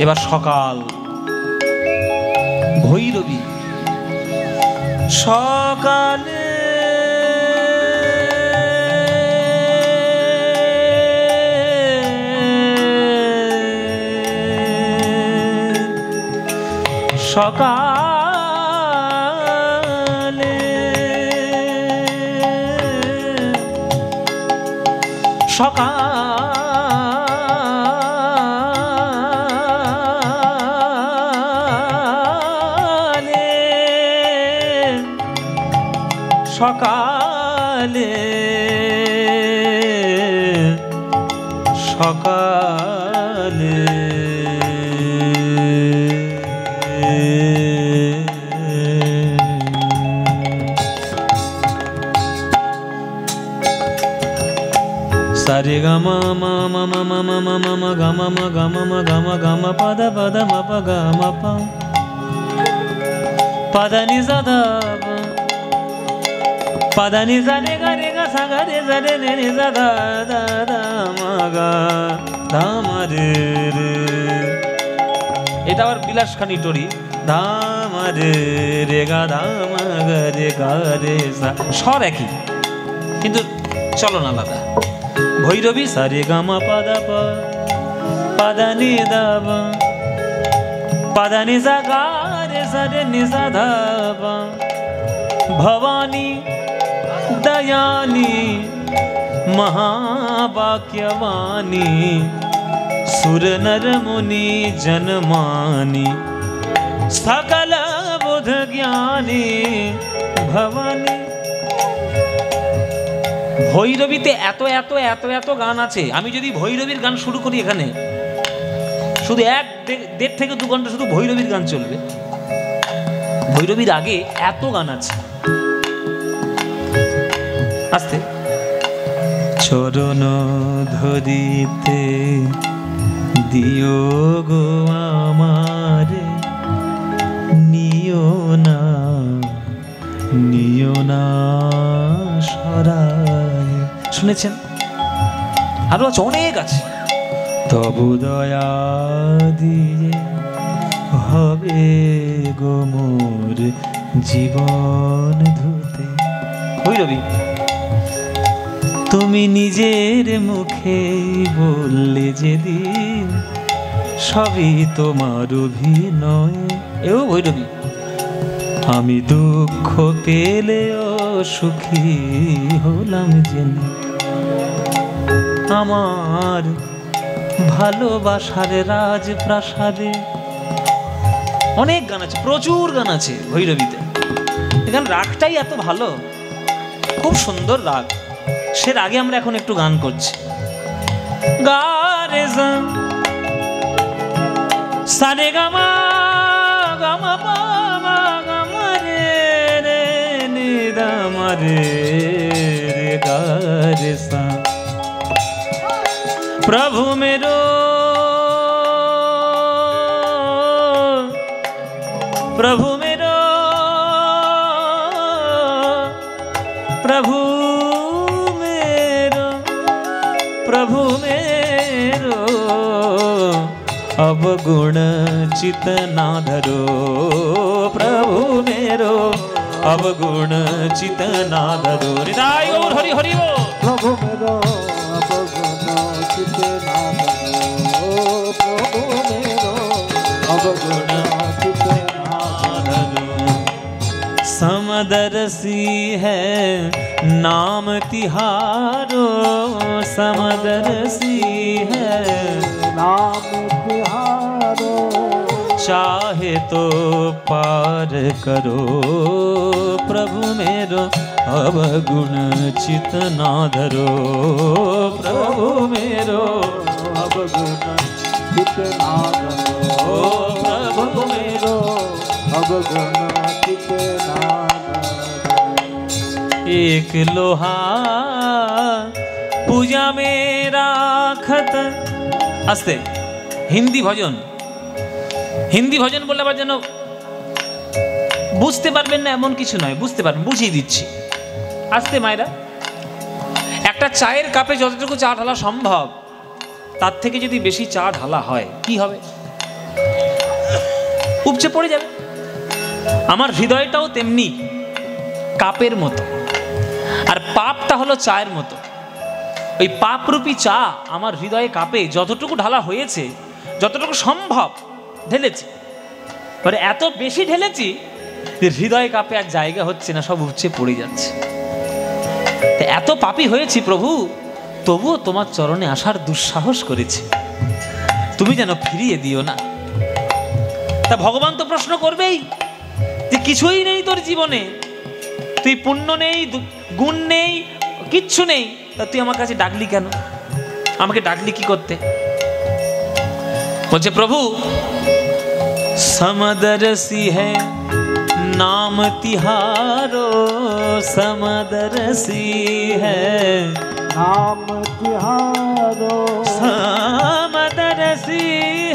এবার সকাল, ভৈরবী সকালে সকালে সকালে সকালে সারে গামা মা মা মা মা মা মা মা মা গামা মা গামা মা গামা গামা পাদা পাদা মা পা গামা পা পাদা নি সা ধা পাদা নি সা রে গা সা গা রে সা রে নে নি সা ধা ধা ধা মা গা ধা মা রে রে। এটা আবার বিলাসখানি টরি। ধা মা রে রে গা ধা মা গা রে সা, স্বর একই কিন্তু চলন আলাদা। ভৈরবী সারে গামা পাদা পা পাদা নি দা বা পাদা নি সা গা রে সা রে নি সা ধা বা। ভবানী দয়ানী महावाक्यवाणी सुर नर मुनि जनमानी सकल बुध ज्ञानी भवानी। ভৈরবীতে এত এত এত এত গান আছে। আমি যদি ভৈরবীর গান শুরু করি এখানে শুধু 1-1.5 থেকে 2 ঘন্টা শুধু ভৈরবীর গান চলবে। ভৈরবীর আগে এত গান আছে। আস্তে চরণ ধরিতে দিও গো আমারে নিও না সরায়। শুনেছেন? আরো আছে, অনেক আছে। তবু দয়া দিয়ে হবে গো মোর জীবন ধুতে। ভৈরবী তুমি নিজের মুখে বললে যেদিন সবই তোমার অভিনয়। এও ভৈরবী আমি দুঃখ পেলেও সুখী হলাম জেনে আমার ভালোবাসার রাজপ্রাসাদে। অনেক গান আছে, প্রচুর গান আছে ভৈরবীতে। এখানে রাগটাই এত ভালো, খুব সুন্দর রাগ। সে রাগে আমরা এখন একটু গান করছি। গা রে সা রে গা মা গামা পা মা গামা রে রে নি দা মা রে রে গা রে সা। प्रभु मेरो प्रभु मेरो प्रभु मेरो प्रभु मेरो अवगुण चित ना धरो। प्रभु मेरो अवगुण चित ना धरो। हृदय गौर हरि हरि बोल। प्रभु मेरो अवगुण चित ना धरो। प्रभु मेरो अवगुण चित ना धरो। समदर्शी है नाम तिहारो। समदर्शी है नाम तिहारो। चाहे तो पार करो। प्रभु मेरो अवगुण चित ना धरो। प्रभु मेरो अवगुण चित ना धरो। प्रभु मेरो अवगुण चित ना धरो। एक लोहा पूजा में राखत। आस्ते हिंदी भजन। হিন্দি ভজন বললে আবার যেন বুঝতে পারবেন না এমন কিছু নয়, বুঝতে পারবেন, বুঝিয়ে দিচ্ছি। আস্তে মায়েরা, একটা চায়ের কাপে যতটুকু চা ঢালা সম্ভব তার থেকে যদি বেশি চা ঢালা হয় কি হবে? উপচে পড়ে যাবে। আমার হৃদয়টাও তেমনি কাপের মতো, আর পাপটা হলো চায়ের মতো। ওই পাপরূপী চা আমার হৃদয়ে কাপে যতটুকু ঢালা হয়েছে, যতটুকু সম্ভব ঢেলেছি, মানে এত বেশি ঢেলেছি যে হৃদয়ে কাপে আর জায়গা হচ্ছে না, সব উপচে পড়ে যাচ্ছে। এত পাপী হয়েছি প্রভু, তবুও তোমার চরণে আসার দুঃসাহস করেছি, তুমি যেন ফিরিয়ে দিও না। তা ভগবান তো প্রশ্ন করবেই যে কিছুই নেই তোর জীবনে, তুই পুণ্য নেই, গুণ নেই, কিচ্ছু নেই, তা তুই আমার কাছে ডাকলি কেন? আমাকে ডাকলি কি করতে? বলছে প্রভু, समदरसी है नाम तिहारो, समदरसी है नाम तिहारो, समदरसी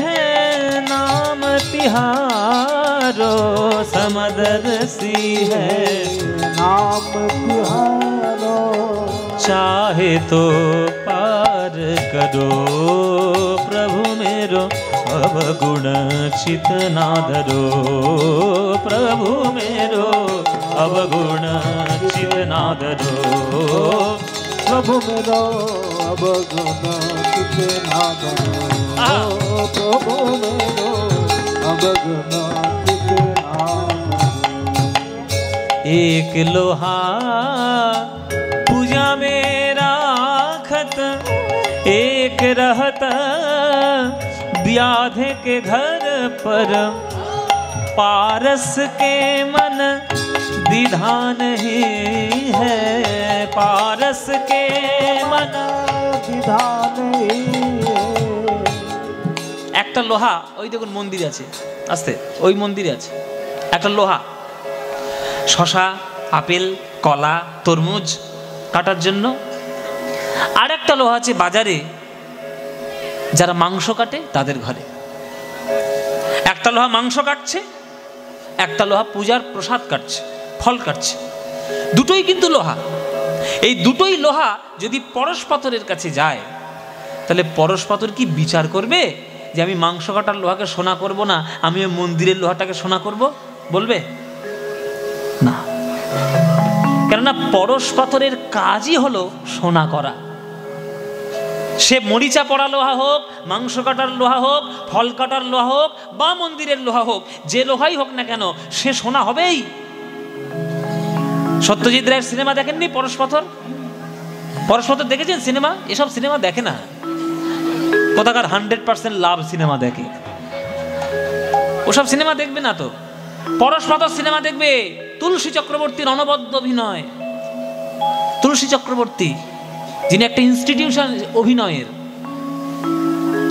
है नाम तिहारो, समदरसी है नाम तिहारो, चाहे तो पार करो प्रभु मेरो, अवगुण चित ना धरो प्रभु मेरो, अवगुण चित ना धरो प्रभु मेरो अवगुण चित ना धरो, प्रभु मेरो अवगुण चित ना धरो। एक लोहा पूजा में राखत, एक रहत व्याध के घर पर, पारस के मन विधान ही है, पारस के मन विधान ही है। একটা লোহা, ওই দেখুন মন্দির আছে, আস্তে ওই মন্দিরে আছে একটা লোহা, শশা, আপেল, কলা, তরমুজ কাটার জন্য। আর একটা লোহা আছে বাজারে, যারা মাংস কাটে তাদের ঘরে। একটা লোহা মাংস কাটছে, একটা লোহা পূজার প্রসাদ কাটছে, ফল কাটছে। দুটোই কিন্তু লোহা। এই দুটোই লোহা যদি পরশপাথরের কাছে যায়, তাহলে পরশপাথর কি বিচার করবে যে আমি মাংস কাটার লোহাকে সোনা করব না, আমি ওই মন্দিরের লোহাটাকে সোনা করব? বলবে না, কেননা পরশপাথরের কাজই হলো সোনা করা। সে মরিচা পড়া লোহা হোক, মাংস কাটার লোহা হোক, ফল কাটার লোহা হোক, বা মন্দিরের লোহা হোক, যে লোহাই হোক না কেন সে সোনা হবেই। সত্যজিৎ রায়ের সিনেমা দেখেননি পরশপাথর? পরশপাথর দেখেছেন সিনেমা? এসব সিনেমা দেখে না, কোথাকার 100% লাভ সিনেমা দেখে। ওসব সিনেমা দেখবে না তো, পরশপাথর সিনেমা দেখবে। তুলসী চক্রবর্তীর অনবদ্য অভিনয়, তুলসী চক্রবর্তী যিনি একটা ইনস্টিটিউশন অভিনয়ের।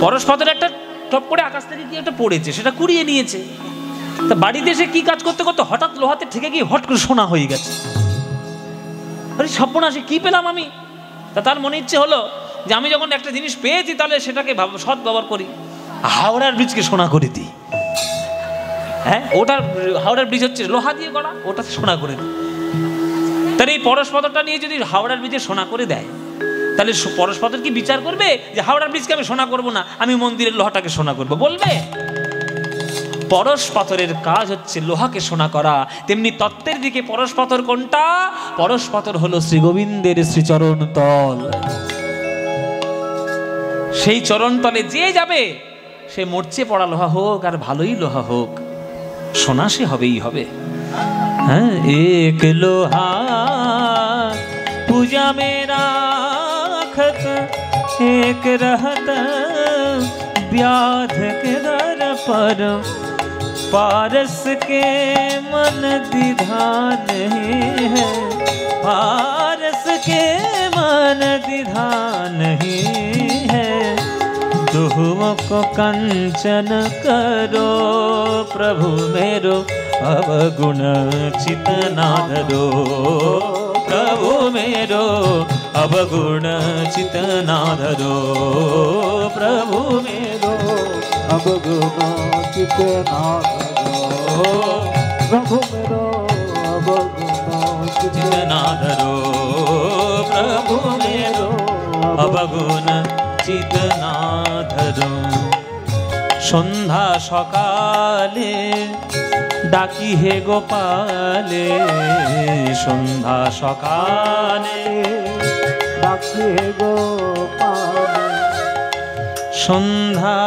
পরশপাথর একটা টপ করে আকাশ থেকে কি একটা পড়েছে, সেটা কুড়িয়ে নিয়েছে। তা বাড়িতে এসে কি কাজ করতে করতে হঠাৎ লোহাতে ঠেকে গিয়ে হট করে সোনা হয়ে গেছে। আরে সর্বনাশে কি পেলাম আমি? তা তার মনে ইচ্ছে হলো যে আমি যখন একটা জিনিস পেয়েছি তাহলে সেটাকে সৎ ব্যবহার করি, হাওড়ার ব্রিজকে সোনা করে দিই। হ্যাঁ, ওটার হাওড়ার ব্রিজ হচ্ছে লোহা দিয়ে গড়া, ওটা সোনা করে দিই। তাহলে এই পরশপাথরটা নিয়ে যদি হাওড়ার ব্রিজে সোনা করে দেয়, তাহলে পরশপাথর কি বিচার করবে যে হাওড়ার ব্রিজকে আমি সোনা করব না, আমি মন্দিরের লোহাটাকে সোনা করব? বলবে? পরশপাথরের কাজ হচ্ছে লোহাকে সোনা করা। তেমনি তত্ত্বের দিকে পরশপাথর কোনটা? পরশপাথর হলো শ্রী গোবিন্দের শ্রীচরণ তল। সেই চরণ তলে যে যাবে, সে মরচে পড়া লোহা হোক আর ভালোই লোহা হোক, সোনা সে হবেই হবে। হ্যাঁ, এক লোহা पूजा में राखत, एक रहत व्याध के दर पर, पारस के मन दिधान ही है, पारस के मन दिधान ही है। दुहुओं को कंचन करो प्रभु मेरो, अवगुण चित ना धरो प्रभु मेरो, अवगुण चित ना धरो प्रभु मेरो, अवगुण चित ना धरो प्रभु मेरो, अवगुण चित ना धरो प्रभु मेरो, अवगुण चित ना धरो। সন্ধ্যা সকালে ডাকি হে গোপালে, সন্ধ্যা সকালে ডাকি হে গোপালে, সন্ধ্যা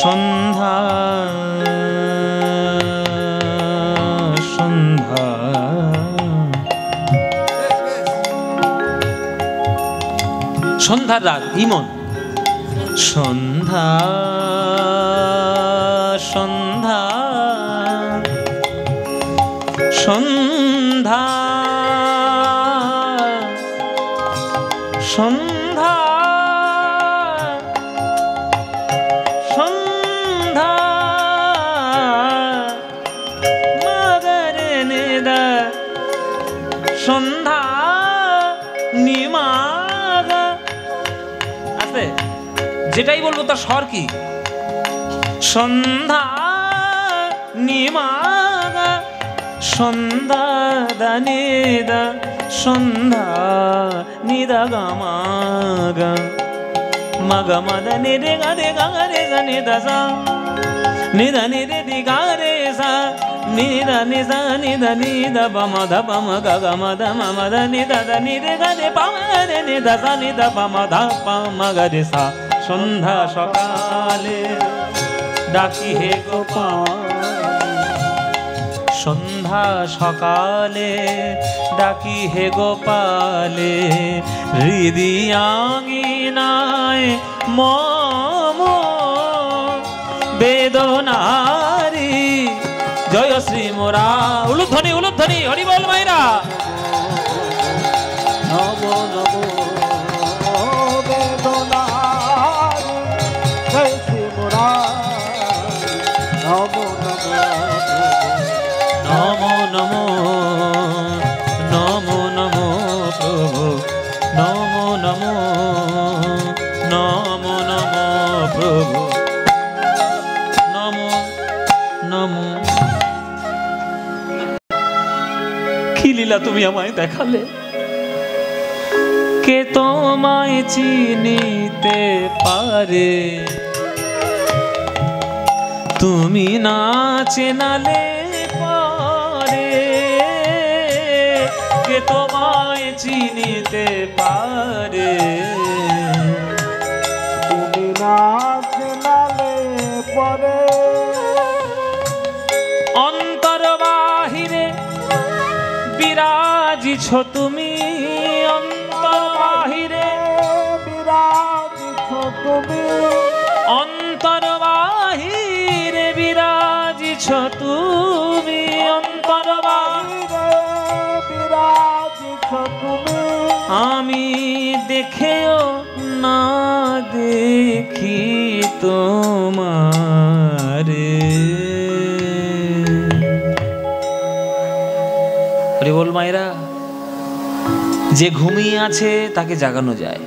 সন্ধ্যা সন্ধ্যা সন্ধ্যার রাত ইমন, সন্ধ্যা সন্ধ্যা সন্ধ্যা সন্ধ্যা সন্ধ্যা মাগরে নেদা সন্ধ্যা নিমাগা। আছে যেটাই বলবো তার স্বর কি? সন্ধ্যা নিমাগা সন্ধ্যা দানিদা সন্ধ্যা নিদা গামাগা মাগা মাদা নিরে গা রে গা রে গা নিদা সা নিদা নিরে দি গা রে সা নিদা নিদা নিদা নিদা বামাদা বামা গা মাদা মামাদা নিদা দা নিরে গা রে পামা রে নিদা সা নিদা বামাদা পামা গা রে সা। সন্ধ্যা সকালে ডাকি হে গোপাল, সন্ধ্যা সকালে ডাকি হে গোপালে, হৃদিয়াঙ্গিনায় মম বেদনারি জয় শ্রী মোরা। উলুধ্বনি উলুধ্বনি হরি বল মাইরা। নব নব বেদনারি জয় শ্রী মোরা, নব নব নমো নমো নমো নমো প্রভু, নমো নমো নমো নমো প্রভু, নমো নমো। কি লীলা তুমি আমায় দেখালে, কে তোমায় চিনিতে পারে, তুমি না চেনালে পারে, কে তোমায় চিনিতে পারে, তুমি না চেনালে পরে, অন্তর বাহিরে বিরাজিছ তুমি, অন্তর বাহিরে বিরাজিছ তুমি, অন্তর বাহিরে বিরাজিছ তুমি, অন্তর বাহিরে বিরাজিছ তুমি, আমি দেখেও না দেখি তোমারে। হরি বল মায়েরা। যে ঘুমিয়ে আছে তাকে জাগানো যায়,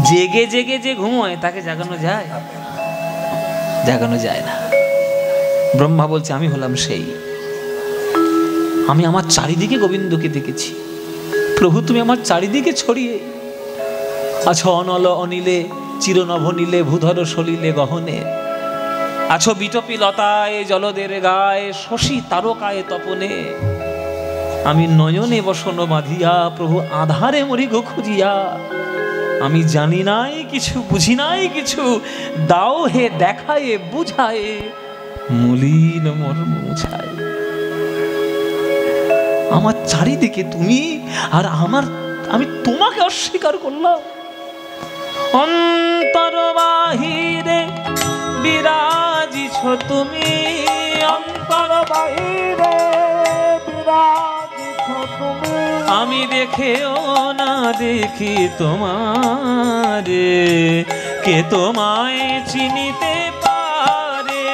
জেগে জেগে যে ঘুমোয় তাকে জাগানো যায়? জাগানো যায় না। ব্রহ্মা বলছে আমি হলাম সেই, আমি আমার চারিদিকে গোবিন্দকে দেখেছি। প্রভু তুমি আমার চারিদিকে ছড়িয়ে আছো, অনল অনিলে চিরনভ নীলে ভূধর সলিলে গহনে, আছো বিটপি লতায় জলদের গায়ে শশী তারকায় তপনে, আমি নয়নে বসন বাঁধিয়া প্রভু আধারে মরি গো খুঁজিয়া, আমি জানি নাই কিছু বুঝি নাই কিছু, দাও হে দেখায়ে বুঝায় মলিন মর্ম মুছায়। আমার চারিদিকে তুমি আর আমি তোমাকে অস্বীকার করলাম। অন্তর বাহিরে বিরাজিছ তুমি, অন্তর বাহিরে বিরাজিছ তুমি, আমি দেখেও না দেখি তোমারে, কে তোমায় চিনিতে পারে,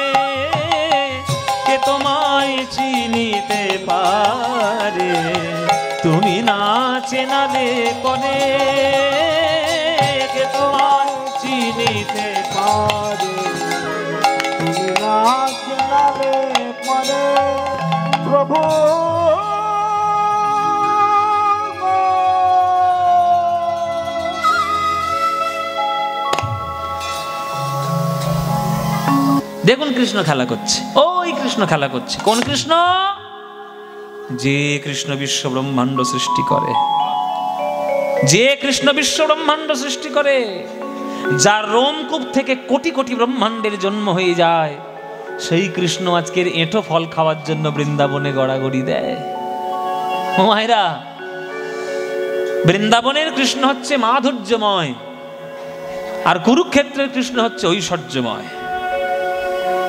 কে তোমায় চিনিতে পারে, তুমি না চেনালে করে, কে তোমায় চিনিতে পারে, তুমি না চেনালে পরে প্রভু দেখুন কৃষ্ণ খেলা করছে, ওই কৃষ্ণ খেলা করছে। কোন কৃষ্ণ? যে কৃষ্ণ বিশ্ব ব্রহ্মাণ্ড সৃষ্টি করে, যে কৃষ্ণ বিশ্ব ব্রহ্মাণ্ড সৃষ্টি করে, যার রোমকূপ থেকে কোটি কোটি ব্রহ্মাণ্ডের জন্ম হয়ে যায়, সেই কৃষ্ণ আজকের এঁটো ফল খাওয়ার জন্য বৃন্দাবনে গড়াগড়ি দেয়। ও মায়েরা, বৃন্দাবনের কৃষ্ণ হচ্ছে মাধুর্যময়, আর কুরুক্ষেত্রের কৃষ্ণ হচ্ছে ঐশ্বর্যময়।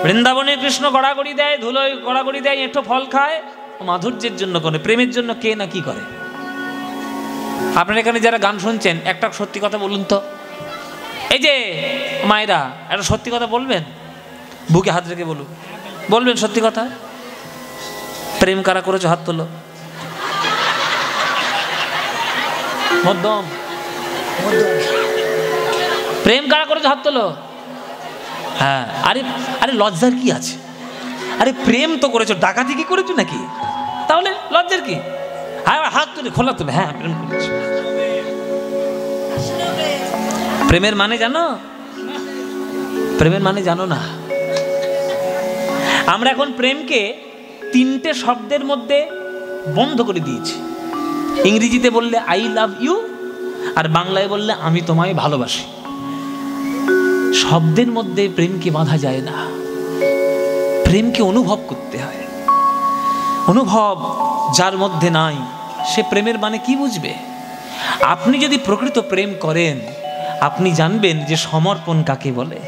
বৃন্দাবনের কৃষ্ণ গড়াগড়ি দেয়, ধুলোয় গড়াগড়ি দেয়, এঁটো ফল খায়, মাধুর্যের জন্য করে। প্রেমের জন্য কে না কি করে? আপনার এখানে যারা গান শুনছেন, একটা সত্যি কথা বলুন তো। এই যে মায়েরা, একটা সত্যি কথা বলবেন, বুকে হাত রেখে বলুন, বলবেন সত্যি কথা। প্রেম কারা করেছো? হাত তোলো। মধ্যম প্রেম কারা করেছো? হাত তোলো। হ্যাঁ, আরে আরে লজ্জার কি আছে? আরে প্রেম তো করেছো, ডাকাতি কি করেছো নাকি? তাহলে লজ্জার কি? হ্যাঁ, হাত তুলে খোলা তুলে, হ্যাঁ প্রেম করেছো। প্রেমের মানে জানো? প্রেমের মানে জানো না। আমরা এখন প্রেমকে তিনটে শব্দের মধ্যে বন্ধ করে দিয়েছি। ইংরেজিতে বললে আই লাভ ইউ, আর বাংলায় বললে আমি তোমায় ভালোবাসি। শব্দের মধ্যে প্রেমকে বাঁধা যায় না, প্রেমকে অনুভব করতে হয়। অনুভব যার মধ্যে নাই, সে প্রেমের মানে কি বুঝবে? আপনি যদি প্রকৃত প্রেম করেন, আপনি জানবেন যে সমর্পণ কাকে বলে।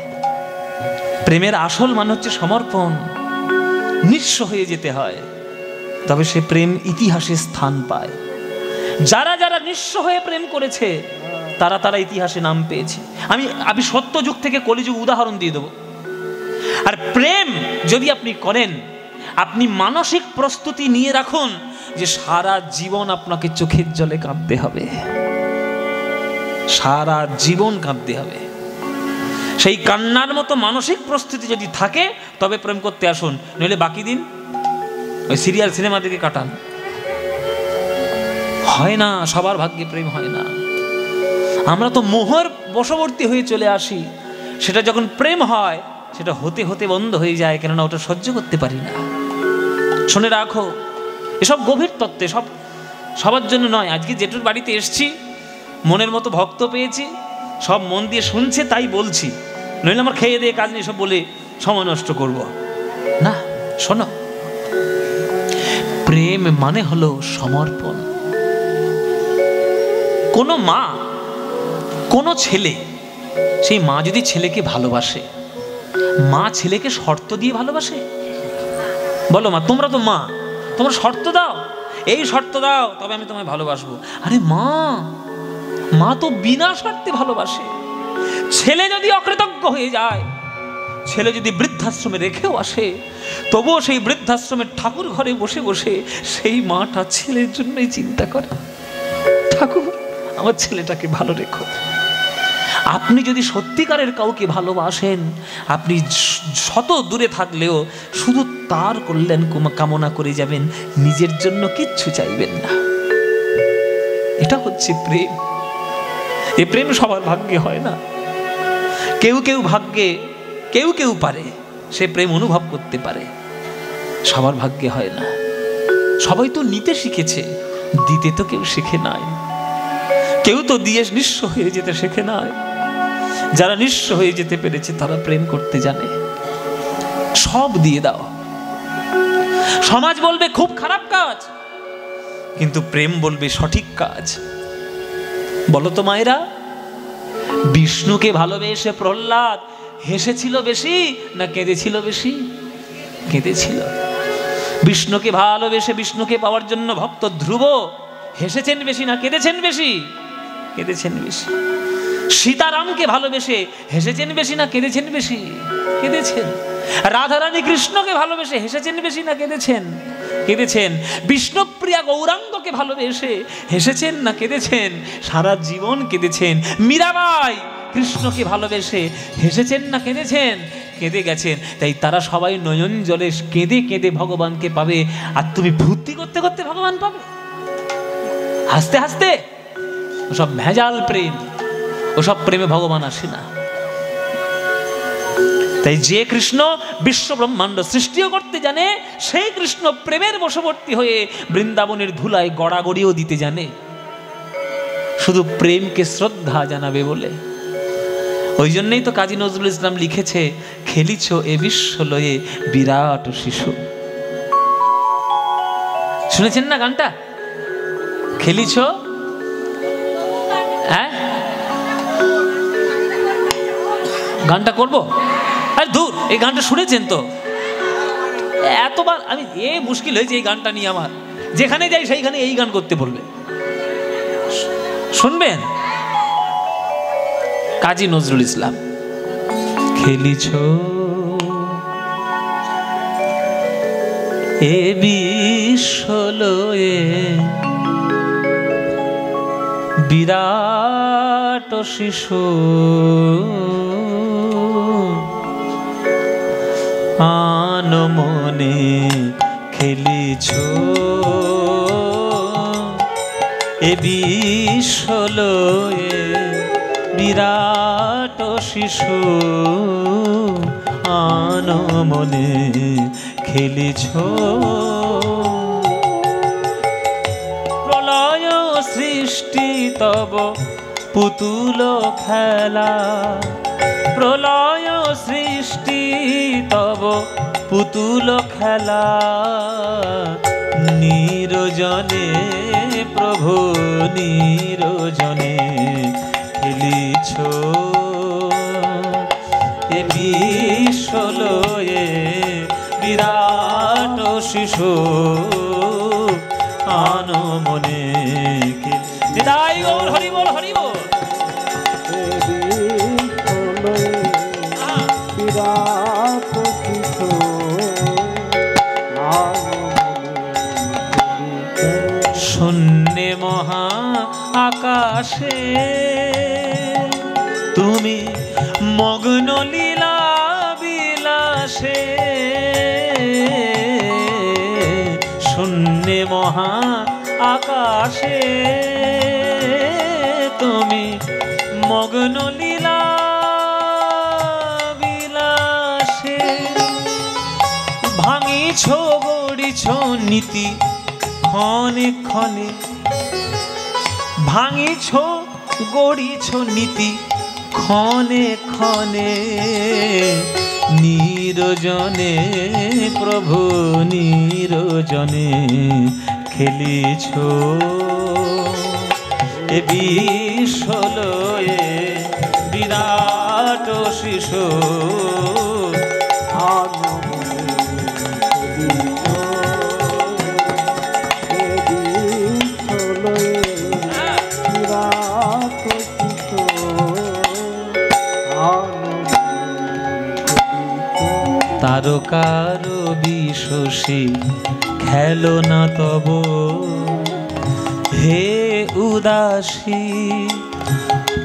প্রেমের আসল মানে হচ্ছে সমর্পণ, নিঃস্ব হয়ে যেতে হয়, তবে সে প্রেম ইতিহাসে স্থান পায়। যারা যারা নিঃস্ব হয়ে প্রেম করেছে, তারা তারা ইতিহাসে নাম পেয়েছে। আমি সত্যযুগ থেকে কলিযুগ উদাহরণ দিয়ে দেব। আর প্রেম যদি আপনি করেন, আপনি মানসিক প্রস্তুতি নিয়ে রাখুন যে সারা জীবন আপনাকে চোখের জলে কাঁদতে হবে, সারা জীবন কাঁদতে হবে। সেই কান্নার মতো মানসিক প্রস্তুতি যদি থাকে, তবে প্রেম করতে আসুন, নইলে বাকি দিন ওই সিরিয়াল সিনেমা দিকে কাটান। হয় না, সবার ভাগ্যে প্রেম হয় না। আমরা তো মোহর বশবর্তী হয়ে চলে আসি, সেটা যখন প্রেম হয় সেটা হতে হতে বন্ধ হয়ে যায়, কেননা ওটা সহ্য করতে পারি না। শুনে রাখো, এসব গভীর তত্ত্বে, সব সবার জন্য নয়। আজকে যেটুর বাড়িতে এসছি, মনের মতো ভক্ত পেয়েছি, সব মন দিয়ে শুনছে তাই বলছি, নইলে আমার খেয়ে দিয়ে কাজ নেই সব বলে সময় নষ্ট করব না। শোনো, প্রেম মানে হলো সমর্পণ। কোনো মা, কোনো ছেলে, সেই মা যদি ছেলেকে ভালোবাসে, মা ছেলেকে শর্ত দিয়ে ভালোবাসে? বলো মা, তোমরা তো মা, তোমরা শর্ত দাও, এই শর্ত দাও তবে আমি তোমায় ভালোবাসবো। আরে মা তো বিনা শর্তে ভালোবাসে। ছেলে যদি অকৃতজ্ঞ হয়ে যায়, ছেলে যদি বৃদ্ধাশ্রমে রেখেও আসে, তবুও সেই বৃদ্ধাশ্রমের ঠাকুর ঘরে বসে বসে সেই মাটা ছেলের জন্যই চিন্তা করে, ঠাকুর আমার ছেলেটাকে ভালো রেখো। আপনি যদি সত্যিকারের কাউকে ভালোবাসেন, আপনি শত দূরে থাকলেও শুধু তার কল্যাণ কামনা করে যাবেন, নিজের জন্য কিচ্ছু চাইবেন না। এটা হচ্ছে প্রেম। এ প্রেম সবার ভাগ্যে হয় না। কেউ কেউ ভাগ্যে, কেউ কেউ পারে, সে প্রেম অনুভব করতে পারে, সবার ভাগ্যে হয় না। সবাই তো নিতে শিখেছে, দিতে তো কেউ শিখে নাই। কেউ তো দিয়ে নিঃস্ব হয়ে যেতে শেখে নাই। যারা নিঃস্ব হয়ে যেতে পেরেছে, তারা প্রেম করতে জানে। সব দিয়ে দাও। সমাজ বলবে খুব খারাপ কাজ, কিন্তু প্রেম বলবে সঠিক কাজ। বলো তো মায়েরা, বিষ্ণুকে ভালোবেসে প্রহ্লাদ হেসেছিল বেশি না কেঁদেছিল বেশি? কেঁদেছিল। বিষ্ণুকে ভালোবেসে বিষ্ণুকে পাওয়ার জন্য ভক্ত ধ্রুব হেসেছেন বেশি না কেঁদেছেন বেশি? কেঁদেছেন বেশি। সীতারামকে ভালোবেসে হেসেছেন বেশি না কেঁদেছেন বেশি? কেঁদেছেন। রাধারানী কৃষ্ণকে ভালোবেসে হেসেছেন বেশি না কেঁদেছেন? কেঁদেছেন। বিষ্ণুপ্রিয়া গৌরাঙ্গকে ভালোবেসে হেসেছেন না কেঁদেছেন? সারা জীবন কেঁদেছেন। মীরাবাই কৃষ্ণকে ভালোবেসে হেসেছেন না কেঁদেছেন? কেঁদে গেছেন। তাই তারা সবাই নয়ন জলে কেঁদে কেঁদে ভগবানকে পাবে, আর তুমি ফুর্তি করতে করতে ভগবান পাবে, হাসতে হাসতে। ওসব ভেজাল প্রেম, ওসব প্রেমে ভগবান আসে না। তাই যে কৃষ্ণ বিশ্ব ব্রহ্মাণ্ড সৃষ্টিও করতে জানে, সেই কৃষ্ণ প্রেমের বশবর্তী হয়ে বৃন্দাবনের ধুলায় গড়াগড়িও দিতে জানে, শুধু প্রেমকে শ্রদ্ধা জানাবে বলে। ওই জন্যই তো কাজী নজরুল ইসলাম লিখেছে, খেলিছ এ বিশ্ব লয়ে বিরাট শিশু। শুনেছেন না গানটা? খেলিছ, হ্যাঁ গানটা করবো? আরে দূর, এই গানটা শুনেছেন তো এতবার। আমি মুশকিল হয়েছে এই গানটা নিয়ে আমার, যেখানে যাই সেইখানে এই গান করতে বলবে। শুনবেন কাজী নজরুল ইসলাম। খেলিছ এ বিশ্ব লয়ে বিরাট শিশু, আন মনে খেলিছ এ বিশ্ব লয়ে বিরাট শিশু, আন মনে খেলিছ। প্রলয় সৃষ্টি তব পুতুল খেলা, প্রলয় সৃষ্টি তব পুতুল খেলা, নিরজনে প্রভু নিরজনে খেলিছ এ বিশ্ব লয়ে বিরাট শিশু, আন মনে নিতাই গৌর হরি বল হরি বল। শূন্যে মহা আকাশে তুমি মগ্ন লীলা বিলাসে, শূন্যে মহা আকাশে তুমি মগ্ন লীলা বিলাসে, ভাঙিছ গড়িছ নীতি ক্ষণে ক্ষণে, ভাঙিছ গড়িছ নীতি ক্ষণে ক্ষণে, নিরজনে প্রভু নিরজনে খেলিছ এ বিশ্ব লয়ে বিরাট শিশু, তারকার বিশ্বসী খেলো না তব হে উদাসী,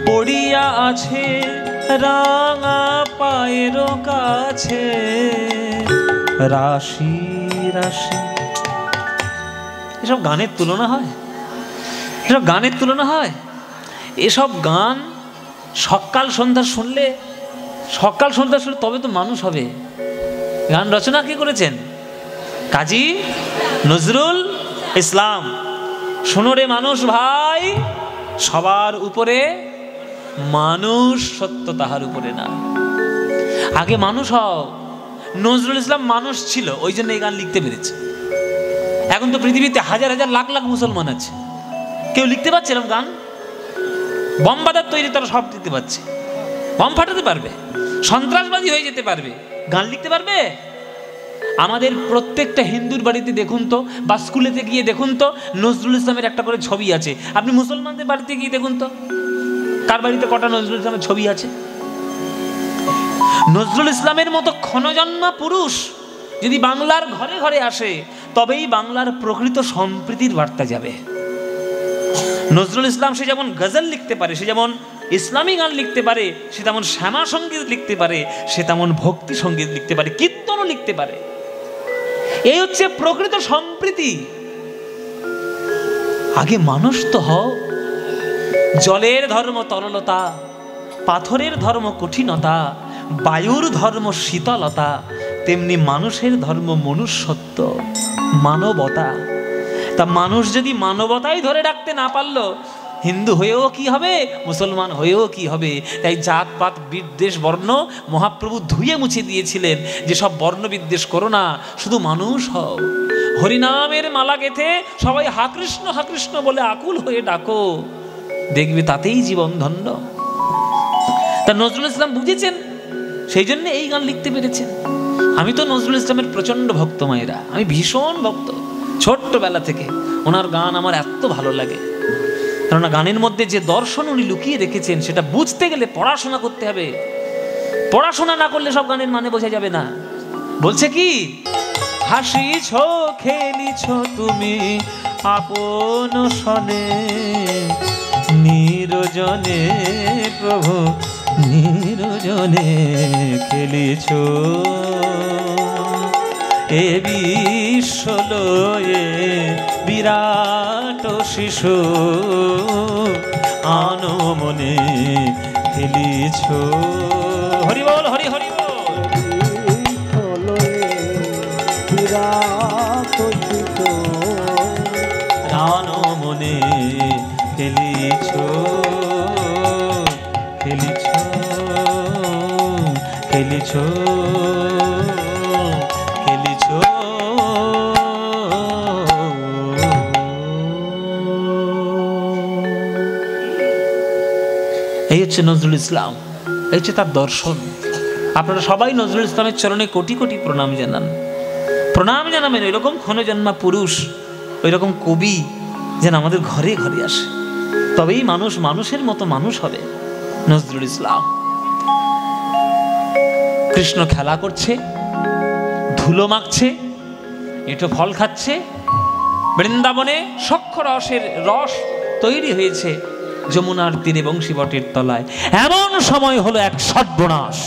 পড়িয়া আছে রাঙা পায়ের কাছে রাশি রাশি। এসব গানের তুলনা হয়? এসব গানের তুলনা হয়? এসব গান সকাল সন্ধ্যা শুনলে, সকাল সন্ধ্যা শুনলে তবে তো মানুষ হবে। গান রচনা কে করেছেন? কাজী নজরুল ইসলাম। শোনো রে মানুষ ভাই, সবার উপরে মানুষ, সত্য তাহার উপরে না। আগে মানুষ হও। নজরুল ইসলাম মানুষ ছিল, ওই জন্য এই গান লিখতে পেরেছে। এখন তো পৃথিবীতে হাজার হাজার লাখ লাখ মুসলমান আছে, কেউ লিখতে পারছে এরকম গান? বমবাদার তৈরি তারা সব দিতে পারছে, বম ফাটাতে পারবে, সন্ত্রাসবাদী হয়ে যেতে পারবে, গান লিখতে পারবে? আমাদের প্রত্যেকটা হিন্দুর বাড়িতে দেখুন তো, বা স্কুলেতে গিয়ে দেখুন তো, নজরুল ইসলামের একটা করে ছবি আছে। আপনি মুসলমানদের বাড়িতে গিয়ে দেখুন তো, কার বাড়িতে কটা নজরুল ইসলামের ছবি আছে? নজরুল ইসলামের মতো ক্ষণজন্মা পুরুষ যদি বাংলার ঘরে ঘরে আসে, তবেই বাংলার প্রকৃত সম্প্রীতির বার্তা যাবে। নজরুল ইসলাম সে যেমন গজল লিখতে পারে, সে যেমন ইসলামী গান লিখতে পারে, সে তেমন শ্যামা সঙ্গীত লিখতে পারে, সে তেমন ভক্তি সঙ্গীত লিখতে পারে, কীর্তনও লিখতে পারে। এই হচ্ছে প্রকৃত সম্প্রীতি। আগে মানুষ তো হও। জলের ধর্ম তরলতা, পাথরের ধর্ম কঠিনতা, বায়ুর ধর্ম শীতলতা, তেমনি মানুষের ধর্ম মনুষ্যত্ব, মানবতা। তা মানুষ যদি মানবতাই ধরে রাখতে না পারলো, হিন্দু হয়েও কি হবে, মুসলমান হয়েও কি হবে? তাই জাতপাত বিদ্বেষ বর্ণ মহাপ্রভু ধুয়ে মুছে দিয়েছিলেন যে সব বর্ণ বিদ্বেষ করো না, শুধু মানুষ হও। হরিনামের মালা গেথে সবাই হা কৃষ্ণ বলে আকুল হয়ে ডাকো, দেখবে তাতেই জীবন ধন্য। তা নজরুল ইসলাম বুঝেছেন, সেই জন্য এই গান লিখতে পেরেছেন। আমি তো নজরুল ইসলামের প্রচন্ড ভক্ত মায়েরা, আমি ভীষণ ভক্ত ছোট্টবেলা থেকে। ওনার গান আমার এত ভালো লাগে, কেননা গানের মধ্যে যে দর্শন উনি লুকিয়ে রেখেছেন সেটা বুঝতে গেলে পড়াশোনা করতে হবে। পড়াশোনা না করলে সব গানের মানে বোঝা যাবে না। বলছে কি, হাসিছ খেলিছ তুমি আপন সনে, নিরজনে প্রভু নিরজনে খেলিছ, এ বিশ্ব লয়ে বিরাট শিশু আনো মনে খেলিছ। হরি বল, হরি হরি বল। বিরাট শিশু আনো মনে খেলিছ, খেলিছ খেলিছ খেলিছ। এই হচ্ছে নজরুল ইসলাম, এই হচ্ছে তার দর্শন। আপনারা সবাই নজরুল ইসলামের চরণে কোটি কোটি প্রণাম জানান। প্রণাম জানাবেন ওইরকম ক্ষণজন্মা পুরুষ, ওইরকম কবি যেন আমাদের ঘরে ঘরে আসে, তবেই মানুষ মানুষের মতো মানুষ হবে। নজরুল ইসলাম কৃষ্ণ খেলা করছে, ধুলো মাখছে, এঁটো ফল খাচ্ছে, বৃন্দাবনে সখ্য রসের রস তৈরি হয়েছে যমুনার তীরে বংশীবটের তলায়। এমন সময় হলো এক সর্বনাশ,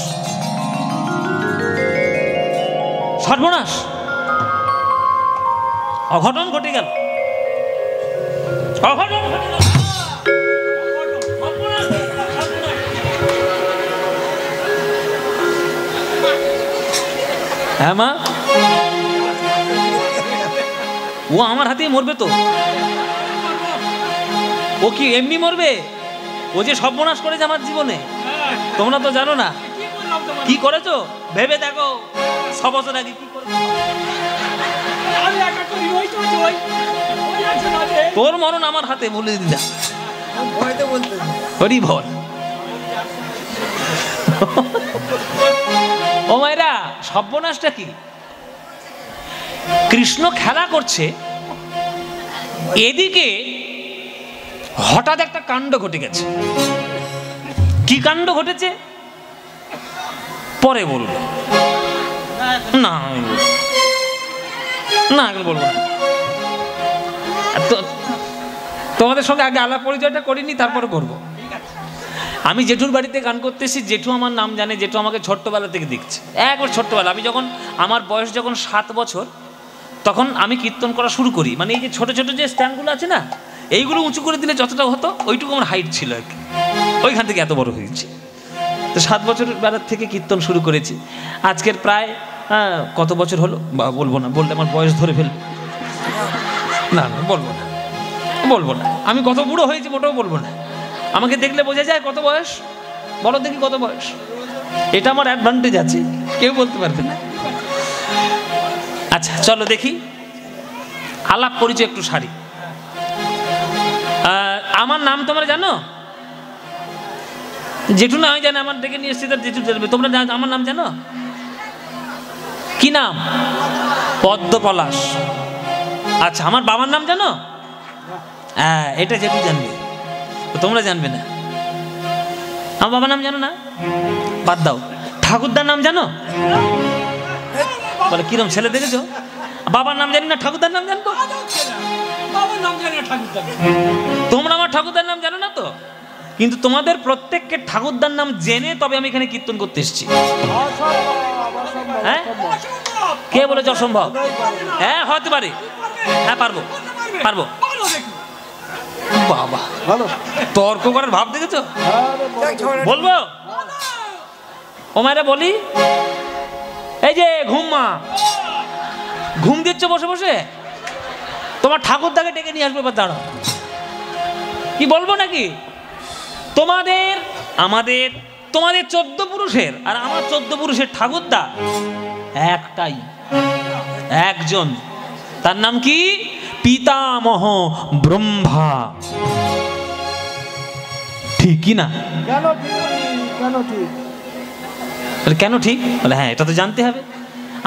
সর্বনাশ, অঘটন ঘটে গেল, অঘটন ঘটে গেল। হ্যাঁ মা, ও আমার হাতেই মরবে তো। ও কি এমনি মরবে? ও যে সর্বনাশ করেছে আমার জীবনে, তোমরা তো জানো না। কি করেছো ভেবে দেখো, 6 বছর আগে কি করেছো। তোর মরণ আমার হাতে, বলে দিলাম। হরি বল। ও মায়েরা, সর্বনাশটা কি? কৃষ্ণ খেলা করছে, এদিকে হঠাৎ একটা কাণ্ড ঘটে গেছে। কি কাণ্ড ঘটেছে পরে বলবো, না না এখন বলবো না। তোমাদের সঙ্গে আগে আলাপ পরিচয়টা করিনি, তারপরে করবো। আমি জেঠুর বাড়িতে গান করতেছি, জেঠু আমার নাম জানে, জেঠু আমাকে ছোট্টবেলা থেকে দেখছে, একবার ছোট্টবেলা। আমি যখন, আমার বয়স যখন 7 বছর, তখন আমি কীর্তন করা শুরু করি। মানে এই যে ছোট ছোট যে স্ট্যান্ডগুলো আছে না, এইগুলো উঁচু করে দিলে যতটা হতো ওইটুকু আমার হাইট ছিল আর কি, ওইখান থেকে এত বড় হয়েছে। তো 7 বছর বেলার থেকে কীর্তন শুরু করেছি। আজকের প্রায় কত বছর হলো বলবো না, বললে আমার বয়স ধরে ফেলবে। না না বলবো না, বলবো না। আমি কত বুড়ো হয়েছি মোটেও বলবো না। আমাকে দেখলে বোঝা যায় কত বয়স। বলো দেখি কত বয়স। এটা আমার অ্যাডভান্টেজ আছে, কেউ বলতে পারবে না। আচ্ছা চলো দেখি, আলাপ পরিচয় একটু সারি। আমার নাম তোমরা জানো? জেঠু না হয় জানে, আমার ডেকে নিয়ে এসেছি, তার জেঠু জানবে। তোমরা আমার নাম জানো? কি নাম? পদ্মপলাশ। আচ্ছা, আমার বাবার নাম জানো? হ্যাঁ, এটা জেঠু জানবে, তোমরা জানবে না। আমার বাবার নাম জানো না? বাদ দাও। ঠাকুরদার নাম জানো? বলে কিরম ছেলে দেখেছো? বাবার নাম জানি না, ঠাকুরদার নাম জানবো? তোমরা আমার ঠাকুরদার নাম জানো না তো? কিন্তু তোমাদের প্রত্যেককে ঠাকুরদার নাম জেনে তবে আমি এখানে কীর্তন করতে এসেছি। হ্যাঁ, কে বলেছে অসম্ভব? হ্যাঁ হতে পারে, হ্যাঁ পারবো পারবো। বাবা তর্ক করার ভাব দেখেছো? বলবো ও মায়েরা বলি, এই যে ঘুম দিচ্ছ বসে বসে, তোমার ঠাকুরদাকে ডেকে নিয়ে আসবে, এবার দাঁড়াও। কি বলবো নাকি? তোমাদের 14 পুরুষের আর আমার 14 পুরুষের ঠাকুরদা একটাই, একজন। তার নাম কি? পিতামহ ব্রহ্মা। ঠিক কি না? কেন ঠিক? বলে হ্যাঁ এটা তো জানতে হবে।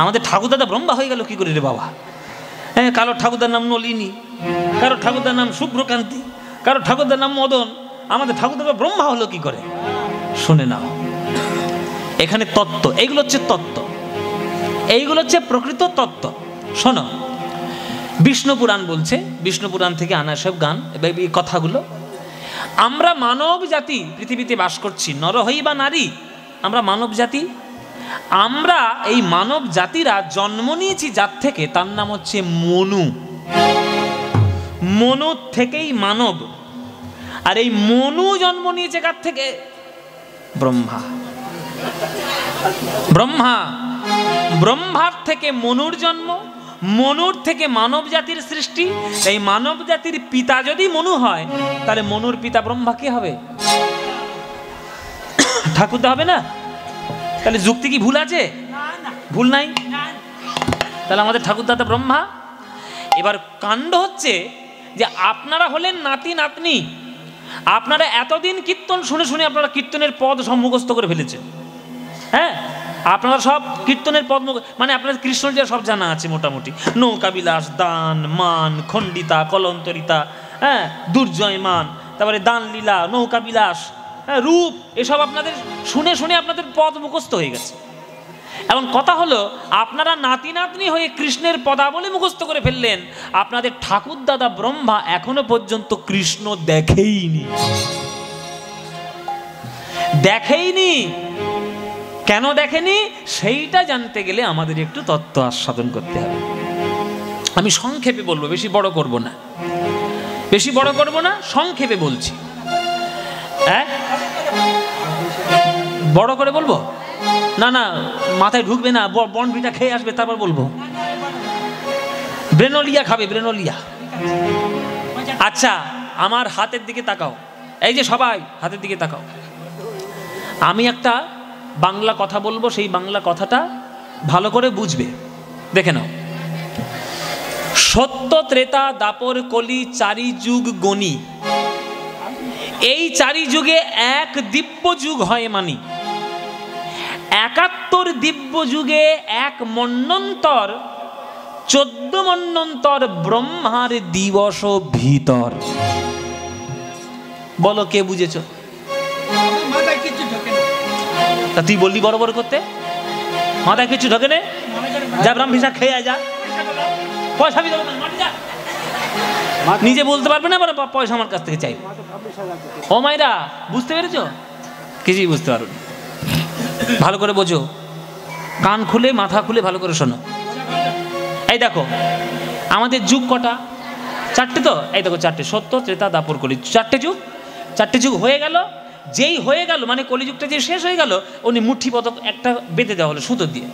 আমাদের ঠাকুরদাদা ব্রহ্মা হয়ে গেল কি করে রে বাবা? হ্যাঁ, কারো ঠাকুরদার নাম নলিনী, কারো ঠাকুরদার নাম শুভ্রকান্তি, কারো ঠাকুরদার নাম মদন, আমাদের ঠাকুরদাদা ব্রহ্মা হলো কি করে? শুনে নাও, এখানে তত্ত্ব, এইগুলো হচ্ছে তত্ত্ব, এইগুলো হচ্ছে প্রকৃত তত্ত্ব। শোনো, বিষ্ণু পুরাণ বলছে, বিষ্ণু পুরাণ থেকে আনা সব গান এই কথাগুলো। আমরা মানব জাতি পৃথিবীতে বাস করছি, নর হই বা নারী, আমরা মানব জাতি। আমরা এই মানব জাতিরা জন্ম নিয়েছি যার থেকে, তার নাম হচ্ছে মনু। মনু থেকেই মানব। আর এই মনু জন্ম নিয়েছে কার থেকে? ব্রহ্মা। ব্রহ্মার থেকে মনুর জন্ম, মনুর থেকে মানব জাতির সৃষ্টি। এই মানব জাতির পিতা যদি মনু হয়, তাহলে মনুর পিতা ব্রহ্মা কে হবে? ঠাকুরদা হবে না? তাহলে যুক্তি কি ভুল আছে? ভুল নাই। তাহলে আমাদের ঠাকুরদাদা ব্রহ্মা। এবার কাণ্ড হচ্ছে যে আপনারা হলেন নাতি নাতনি, আপনারা এতদিন কীর্তন শুনে শুনে আপনারা কীর্তনের পদ সব মুখস্থ করে ফেলেছেন। হ্যাঁ, আপনারা সব কীর্তনের পদ মানে আপনাদের কৃষ্ণলীলা সব জানা আছে মোটামুটি। নৌকা বিলাস, দান, মান, খণ্ডিতা, কলন্তরিতা, হ্যাঁ, দুর্জয়মান, তারপরে দান লীলা, নৌকা বিলাস, হ্যাঁ, রূপ, এসব আপনাদের শুনে শুনে আপনাদের পদ মুখস্থ হয়ে গেছে। এখন কথা হলো, আপনারা নাতি নাতনি হয়ে কৃষ্ণের পদাবলী মুখস্থ করে ফেললেন, আপনাদের ঠাকুরদাদা ব্রহ্মা এখনো পর্যন্ত কৃষ্ণ দেখেইনি। কেন দেখেনি? সেইটা জানতে গেলে আমাদের একটু তত্ত্ব আস্বাদন করতে হবে। আমি সংক্ষেপে বলবো, বেশি বড় করব না, সংক্ষেপে বলছি। হ্যাঁ, বড় করে বলবো না, মাথায় ঢুকবে না, বনভিটা খেয়ে আসবে তারপর বলবো। ব্রেনোলিয়া খাবে, ব্রেনোলিয়া। আচ্ছা, আমার হাতের দিকে তাকাও, এই যে সবাই হাতের দিকে তাকাও। আমি একটা বাংলা কথা বলবো, সেই বাংলা কথাটা ভালো করে বুঝবে। দেখে নাও। সত্য, ত্রেতা, দাপর, কলি, 4 যুগ গণি। এই 4 যুগে এক দিব্য যুগ হয় মানি। 71 দিব্য যুগে এক মন্বন্তর, 14 মন্বন্তর ব্রহ্মার দিবস ভিতর। বলো কে বুঝেছ? তা তুই বললি বড় বড় করতে, মাথায় কিছু ঢোকে নে, যা ব্রাহ্মীশা খেয়ে আয়, যা পয়সা দিতে হবে না, নিজে বলতে পারবে না, পয়সা আমার কাছ থেকে চাই। ও মায়েরা, বুঝতে পেরেছো? কিছুই বুঝতে পারো না। ভালো করে বোঝো, কান খুলে মাথা খুলে ভালো করে শোনো। এই দেখো আমাদের যুগ কটা? 4টে তো। এই দেখো 4টে, সত্য, ত্রেতা, দাপর, কলি, 4টে যুগ। 4টে যুগ হয়ে গেল। যেই হয়ে গেল মানে কলিযুগটা যে শেষ হয়ে গেল, উনি মুঠি পদক একটা বেঁধে দেওয়া হলো সুতো দিয়ে।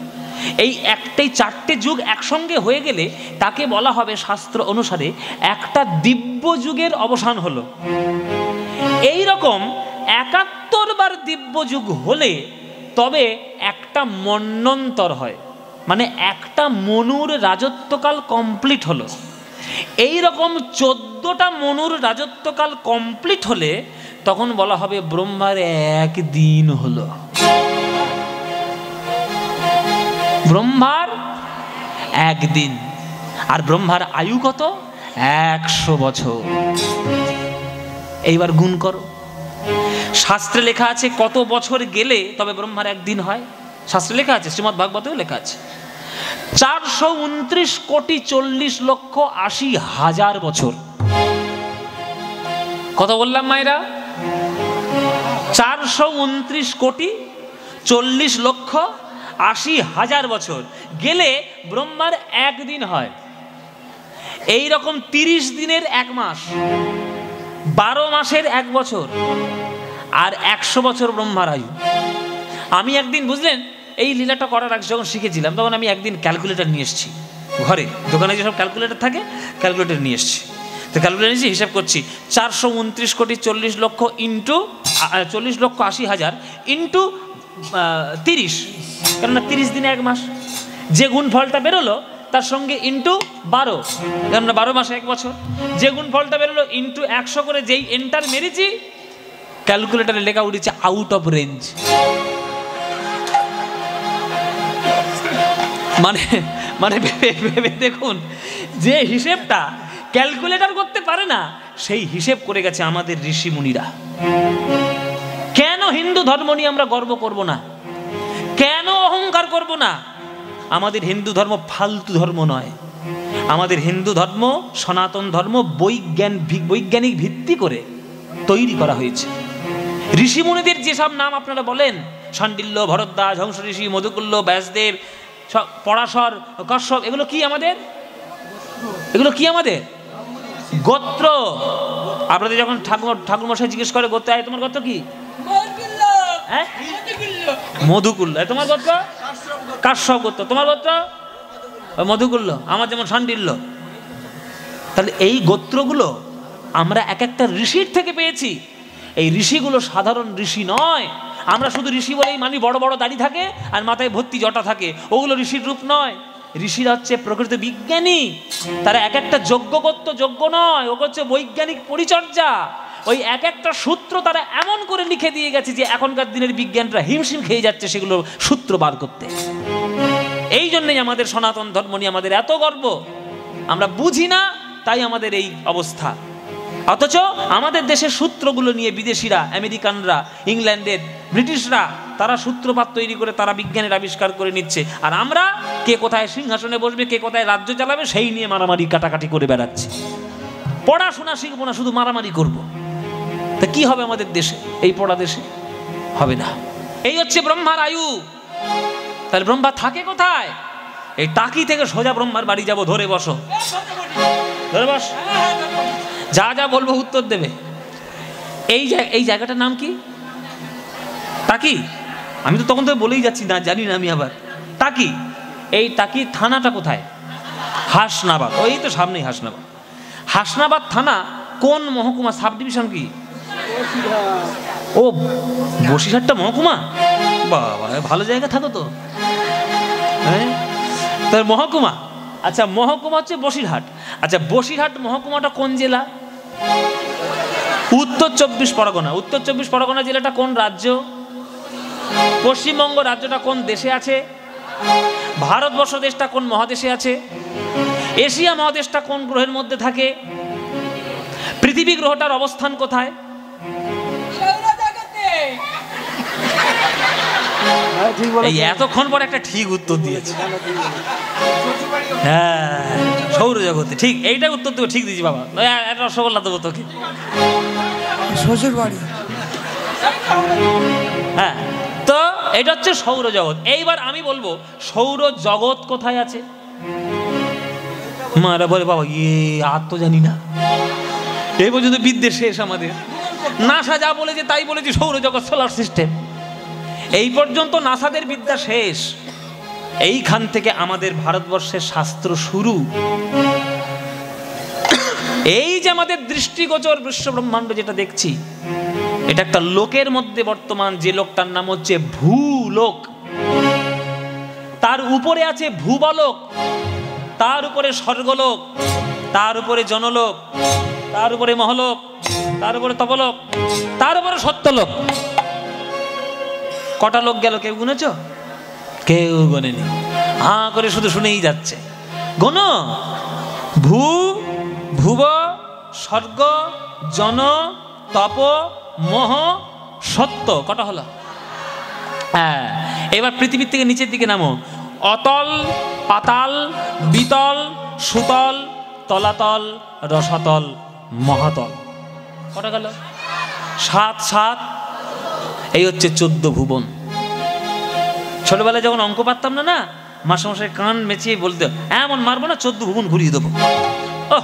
এই একটাই 4টে যুগ একসঙ্গে হয়ে গেলে তাকে বলা হবে শাস্ত্র অনুসারে একটা দিব্য যুগের অবসান হলো। এই রকম 71 বার দিব্য যুগ হলে তবে একটা মন্বন্তর হয়, মানে একটা মনুর রাজত্বকাল কমপ্লিট হলো। এই রকম 14টা মনুর রাজত্বকাল কমপ্লিট হলে তখন বলা হবে ব্রহ্মার একদিন হলো। ব্রহ্মার একদিন। আর ব্রহ্মার আয়ু কত? 100 বছর। এইবার গুণ করো। শাস্ত্রে লেখা আছে কত বছর গেলে তবে ব্রহ্মার একদিন হয়। শাস্ত্রে লেখা আছে, শ্রীমদ্ ভাগবতেও লেখা আছে 429,40,80,000 বছর। কত বললাম মায়েরা? 429,40,80,000 বছর গেলে ব্রহ্মার একদিন হয়। এই রকম 30 দিনের 1 মাস, 12 মাসের 1 বছর, আর 100 বছর ব্রহ্মার আয়ু। আমি একদিন, বুঝলেন, এই লীলাটা করার আগে যখন শিখেছিলাম তখন আমি একদিন ক্যালকুলেটর নিয়ে এসেছি ঘরে, দোকানে যেসব ক্যালকুলেটর থাকে ক্যালকুলেটর নিয়ে এসেছি। তো ক্যালকুলেটর নিয়েছি, হিসাব করছি 429,40,00,000 ইন্টু 40,80,000 ইন্টু 30, কেননা 30 দিনে 1 মাস, যে গুণফলটা বেরোলো তার সঙ্গে ইন্টু 12, কেননা 12 মাসে 1 বছর, যে গুণফলটা বেরোলো ইন্টু 100 করে যেই এন্টার মেরেছি ক্যালকুলেটারে লেখা উঠেছে আউট অফ রেঞ্জ। মানে মানে ভেবে দেখুন, যে হিসেবটা ক্যালকুলেটর করতে পারে না সেই হিসেব করে গেছে আমাদের ঋষি মুনিরা। কেন হিন্দু ধর্ম নিয়ে আমরা গর্ব করব না? কেন অহংকার করব না? আমাদের হিন্দু ধর্ম ফালতু ধর্ম নয়, আমাদের হিন্দু ধর্ম সনাতন ধর্ম বৈজ্ঞানিক ভিত্তি করে তৈরি করা হয়েছে। ঋষি মুনিদের যেসব নাম আপনারা বলেন, শাণ্ডিল্য, ভরদ্বাজ, হংস ঋষি, মধুকুল্য, ব্যাসদেব, পরাশর, কশ্যপ, এগুলো কি আমাদের? এগুলো কি আমাদের? গোত্র। আপনাদের যখন ঠাকুর মশাই জিজ্ঞেস করে গোত্র, তোমার গোত্র কি? মধুকুল্য। তোমার গোত্র? কাশ্যপ গোত্র। তোমার গোত্র? মধুকুল্য। আমার যেমন শাণ্ডিল্য। তাহলে এই গোত্রগুলো আমরা এক একটা ঋষির থেকে পেয়েছি। এই ঋষিগুলো সাধারণ ঋষি নয়। আমরা শুধু ঋষি বলেই মানি বড় বড় দাড়ি থাকে আর মাথায় ভর্তি জটা থাকে, ওগুলো ঋষির রূপ নয়। ঋষিরা হচ্ছে প্রকৃত বিজ্ঞানী, তারা এক একটা যজ্ঞ করতো, যজ্ঞ নয়, ওগুলো হচ্ছে বৈজ্ঞানিক পরিচর্যা। ওই এক একটা সূত্র তারা এমন করে লিখে দিয়ে গেছে যে এখনকার দিনের বিজ্ঞানরা হিমশিম খেয়ে যাচ্ছে সেগুলো সূত্র বার করতে। এই জন্যই আমাদের সনাতন ধর্ম নিয়ে আমাদের এত গর্ব। আমরা বুঝি না, তাই আমাদের এই অবস্থা। অথচ আমাদের দেশের সূত্রগুলো নিয়ে বিদেশিরা, আমেরিকানরা, ইংল্যান্ডের, ব্রিটিশরা, তারা সূত্রপাত তৈরি করে তারা বিজ্ঞানের আবিষ্কার করে নিচ্ছে। আর আমরা কে কোথায় সিংহাসনে বসবে, কে কোথায় রাজ্য চালাবে, সেই নিয়ে মারামারি কাটাকাটি করে বেড়াচ্ছি। পড়াশোনা শিখবো না, শুধু মারামারি করব। তা কি হবে আমাদের দেশে? এই পড়া দেশে হবে না। এই হচ্ছে ব্রহ্মার আয়ু। তাহলে ব্রহ্মা থাকে কোথায়? এই টাকি থেকে সোজা ব্রহ্মার বাড়ি যাব। ধরে বসো, ধরে বস, যা যা বলবো উত্তর দেবে। এই জায়গাটার নাম কি? টাকি। আমি তো তখন তো বলেই যাচ্ছি না, জানি না আমি আবার। টাকি। এই টাকি থানাটা কোথায়? হাসনাবাদ। ওই তো সামনেই হাসনাবাদ। হাসনাবাদ থানা কোন মহকুমা, সাব ডিভিশন কি? ও, বসিরহাটটা মহকুমা। বাবা, ভালো জায়গা থাকো তো। হ্যাঁ, তার মহকুমা। আচ্ছা, মহকুমা হচ্ছে বসিরহাট। আচ্ছা, বসিরহাট মহকুমাটা কোন জেলা? উত্তর 24 পরগনা। উত্তর 24 পরগনা জেলাটা কোন রাজ্য? পশ্চিমবঙ্গ রাজ্যটা কোন দেশে আছে? ভারতবর্ষ দেশটা কোন মহাদেশে আছে? এশিয়া মহাদেশটা কোন গ্রহের মধ্যে থাকে? পৃথিবী গ্রহটার অবস্থান কোথায়? এই এতক্ষণ পর একটা ঠিক উত্তর দিয়েছে। হ্যাঁ, সৌরজগতে। ঠিক, এইটা উত্তর দেবো, ঠিক দিয়েছি বাবা। একটা রসগোল্লা দেবো তোকে। শ্বশুর বাড়ি। হ্যাঁ, তো এটা হচ্ছে সৌরজগৎ। এইবার আমি বলবো সৌরজগৎ কোথায় আছে? মারা বলে বাবা আর তো জানি না, এই পর্যন্ত বিদ্যে শেষ আমাদের। নাসা যা বলেছে তাই বলেছি, সৌরজগৎ, সোলার সিস্টেম, এই পর্যন্ত নাসাদের বিদ্যা শেষ। এইখান থেকে আমাদের ভারতবর্ষের শাস্ত্র শুরু। এই যে আমাদের দৃষ্টিগোচর বিশ্ব ব্রহ্মাণ্ড যেটা দেখছি, এটা একটা লোকের মধ্যে বর্তমান, যে লোকটার নাম হচ্ছে ভূলোক। তার উপরে আছে ভূবলোক, তার উপরে স্বর্গলোক, তার উপরে জনলোক, তার উপরে মহলোক, তার উপরে তপলোক, তার উপরে সত্যলোক। কটা লোক গেল কেউ গুনেছ? কেউ গোনেনি। হাঁ করে শুধু শুনেই যাচ্ছে। গোনো। ভুব, স্বর্গ, জন, তপ, মোহ, সত্য। কটা হলো? হ্যাঁ, এবার পৃথিবীর থেকে নিচের দিকে নামো। অতল, পাতাল, বিতল, সুতল, তলাতল, রসাতল, মহাতল। কটা গেল? 7 7 এই হচ্ছে 14 ভুবন। ছোটবেলায় যখন অঙ্ক পারতাম না না, মাস্টারমশাই কান মেচিয়ে বলতে, এমন মারবো না 14 ভুবন ঘুরিয়ে দেবো। ও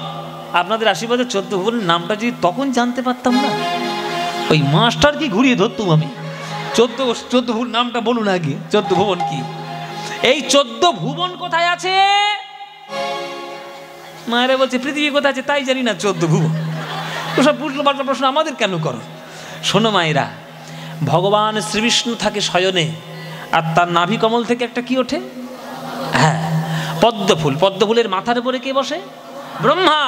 আপনাদের আশীর্বাদে 14 ভুবনের নামটা যদি তখন জানতে পারতাম না, ওই মাস্টার কি ঘুরিয়ে ধরতুম আমি। 14 ভুবন নামটা বলুন আগে, 14 ভুবন কি? এই 14 ভুবন কোথায় আছে? মায়েরা বলছে পৃথিবী কোথায় আছে তাই জানি না, 14 ভুবন। ওসব বুঝলো পাল্টা প্রশ্ন আমাদের কেন করো? শোনো মায়েরা, ভগবান শ্রীবিষ্ণু থাকে শয়নে, আর তার নাভি কমল থেকে একটা কি ওঠে? হ্যাঁ, পদ্মফুল। পদ্মফুলের মাথার উপরে কে বসে? ব্রহ্মা।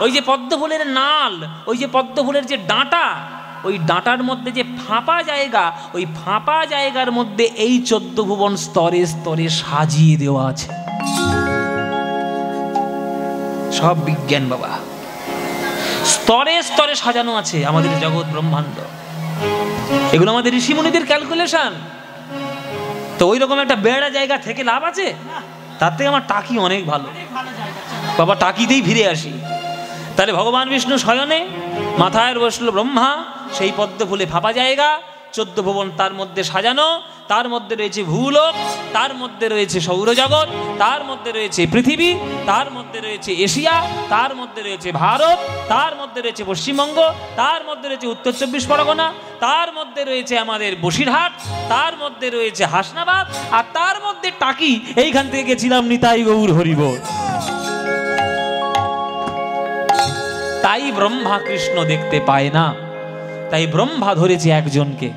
ওই যে পদ্মফুলের নাল, ওই যে পদ্মফুলের যে ডাঁটা, ওই ডাঁটার মধ্যে যে ফাঁপা জায়গা, ওই ফাঁপা জায়গার মধ্যে এই 14 ভুবন স্তরে স্তরে সাজিয়ে দেওয়া আছে। সব বিজ্ঞান বাবা, স্তরে স্তরে সাজানো আছে আমাদের জগৎ ব্রহ্মাণ্ড। এগুলো আমাদের ঋষিমুনিদের ক্যালকুলেশন। তো ওই রকম একটা বেড়া জায়গা থেকে লাভ আছে? তার থেকে আমার টাকি অনেক ভালো বাবা, টাকিতেই ফিরে আসি। তাহলে ভগবান বিষ্ণু শয়নে, মাথায় বসলো ব্রহ্মা, সেই পদ্ম ফুলে ফাঁপা জায়গা, 14 ভুবন তার মধ্যে সাজানো। তার মধ্যে রয়েছে ভূলোক, তার মধ্যে রয়েছে সৌরজগৎ, তার মধ্যে রয়েছে পৃথিবী, তার মধ্যে রয়েছে এশিয়া, তার মধ্যে রয়েছে ভারত, তার মধ্যে রয়েছে পশ্চিমবঙ্গ, তার মধ্যে রয়েছে উত্তর 24 পরগনা, তার মধ্যে রয়েছে আমাদের বসিরহাট, তার মধ্যে রয়েছে হাসনাবাদ, আর তার মধ্যে টাকি। এইখান থেকে গেছিলাম নিতাই গৌর হরিবোল। তাই ব্রহ্মা কৃষ্ণ দেখতে পায় না, তাই ব্রহ্মা ধরেছে একজনকে।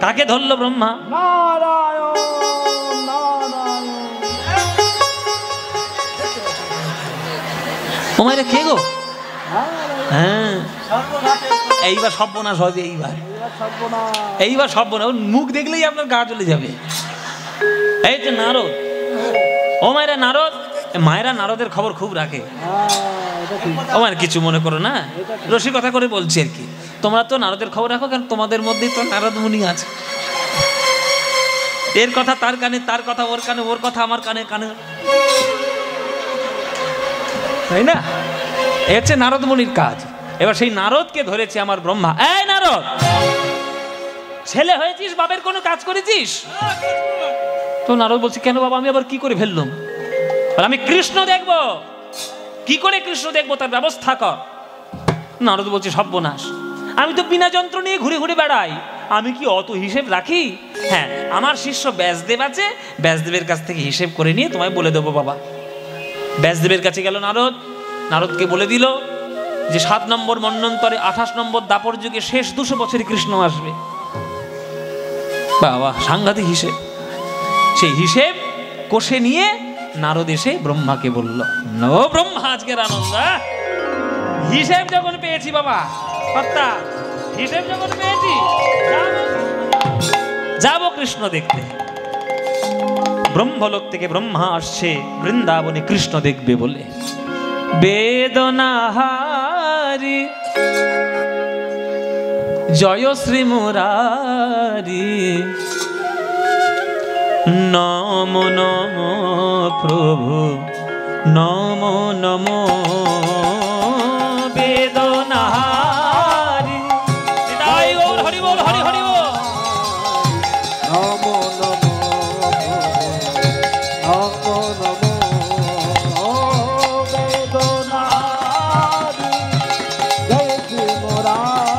কাকে ধরলো ব্রহ্মা? নারায়ণ নারায়ণ। ও মায়েরা কে গো? হ্যাঁ, এইবার সর্বনাশ হবে। এইবার সর্বনাশ, মুখ দেখলেই আপনার গা চলে যাবে। এই যে নারদ, ও মায়েরা নারদ, মায়েরা নারদের খবর খুব রাখে। ও মায়ের কিছু মনে করো না, রসিকতা করে বলছি আর কি। তোমরা তো নারদের খবর রাখো, কারণ তোমাদের মধ্যেই তো নারদ মুনি আছে। এর কথা তার কানে, তার কথা ওর কানে, ওর কথা আমার কানে কানে, তাই না? এ হচ্ছে নারদ মুনির কাজ। এবার সেই নারদকে ধরেছে আমার ব্রহ্মা। এই নারদ, ছেলে হয়েছিস, বাবের কোনো কাজ করেছিস? তো নারদ বলছে, কেন বাবা, আমি আবার কি করে ফেললাম? আমি কৃষ্ণ দেখব। কি করে কৃষ্ণ দেখবো, তার ব্যবস্থা কর। নারদ বলছে, সর্বনাশ, আমি তো বিনা যন্ত্র নিয়ে ঘুরে ঘুরে বেড়াই, আমি কি অত হিসেব রাখি? হ্যাঁ, আমার শিষ্য ব্যাসদেব আছে, ব্যাসদেবের কাছ থেকে হিসেব করে নিয়ে তোমায় বলে দেবো বাবা। ব্যাসদেবের কাছে গেল নারদ, নারদকে বলে দিল যে 7 নম্বর মন্বন্তরে 28 নম্বর দাপর যুগে শেষ 200 বছরে কৃষ্ণ আসবে। বাবা, সাংঘাতিক হিসেব। সেই হিসেব কষে নিয়ে নারদ এসে ব্রহ্মাকে বলল, নো ব্রহ্মা, আজকের আনন্দ, হিসেব যখন পেয়েছি বাবা, অর্থাৎ হিসেব যখন পেয়েছি, যাব কৃষ্ণ দেখতে। ব্রহ্মলোক থেকে ব্রহ্মা আসছে বৃন্দাবনে কৃষ্ণ দেখবে বলে। বেদনাহারি জয় শ্রী মুরারি, নম নম প্রভু, নম নম বেদনাহারি। নিতাই গৌর হরি বল, হরি হরি বল। নম নম নম নম বেদনাহারি জয় শ্রী মুরারি,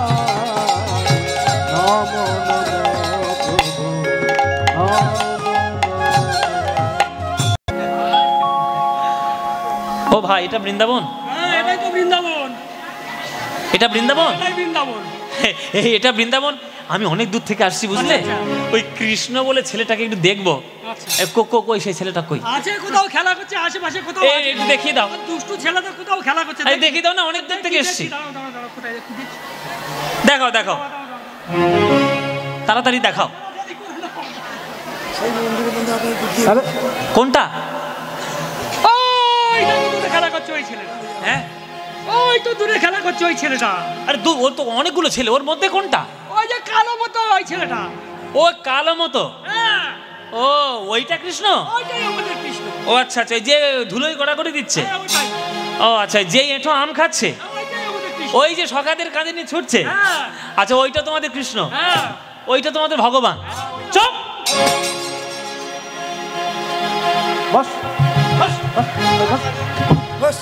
নম নম প্রভু, নম ও ভাই, এটা বৃন্দাবন? এটাই তো বৃন্দাবন। এটা বৃন্দাবন? এটাই বৃন্দাবন। এটা বৃন্দাবন। আমি অনেক দূর থেকে আসছি, বুঝলে? ওই কৃষ্ণ বলে ছেলেটাকে একটু দেখবো। কই সেই ছেলেটা কই? আছে কোথাও খেলা করছে, আশেপাশে কোথাও আছে। একটু দেখিয়ে দাও। দুষ্টু ছেলেদের কোথাও খেলা করছে, দেখিয়ে দাও না, অনেক দূর থেকে এসছি। দাঁড়াও দাঁড়াও দাঁড়াও, কোথায় দেখি? দেখাও দেখাও, তাড়াতাড়ি দেখাও। কোনটা? ওই তো দূরে খেলা করছে ওই ছেলেটা। হ্যাঁ, ওই তো দূরে খেলা করছে ওই ছেলেটা। আরে ওর তো অনেকগুলো ছেলে, ওর মধ্যে কোনটা? ওই যে কালো মতো ওই ছেলেটা। ও কালো মতো? হ্যাঁ, ও ওইটা কৃষ্ণ? ওইটাই আমাদের কৃষ্ণ। ও আচ্ছা আচ্ছা, যে ধুলোই গড়া করে দিচ্ছে। হ্যাঁ, ওইটাই। ও আচ্ছা, যে এঁঠো আম খাচ্ছে, ওইটাই আমাদের কৃষ্ণ। ওই যে সখাদের কাঁধে নিয়ে ছুটছে। হ্যাঁ। আচ্ছা, ওইটা তোমাদের কৃষ্ণ? হ্যাঁ। ও ওইটা তোমাদের ভগবান। চুপ। বস বস বস বস বস।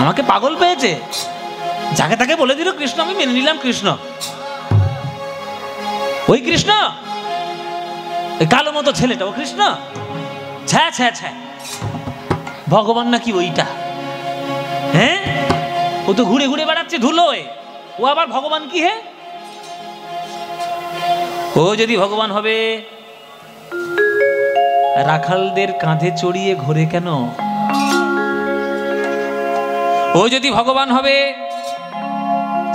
আমাকে পাগল পেয়েছে, যাকে তাকে বলে দিল কৃষ্ণ, আমি মেনে নিলাম কৃষ্ণ। ওই কৃষ্ণ, ওই কালো মতো ছেলেটা ও কৃষ্ণ? ছ্যা ছ্যা ছ্যা, ভগবান নাকি ওইটা? হ্যাঁ, ও তো ঘুরে ঘুরে বেড়াচ্ছে ধুলোয়, ও আবার ভগবান কি? হে, ও যদি ভগবান হবে রাখালদের কাঁধে চড়িয়ে ঘোরে কেন? ও যদি ভগবান হবে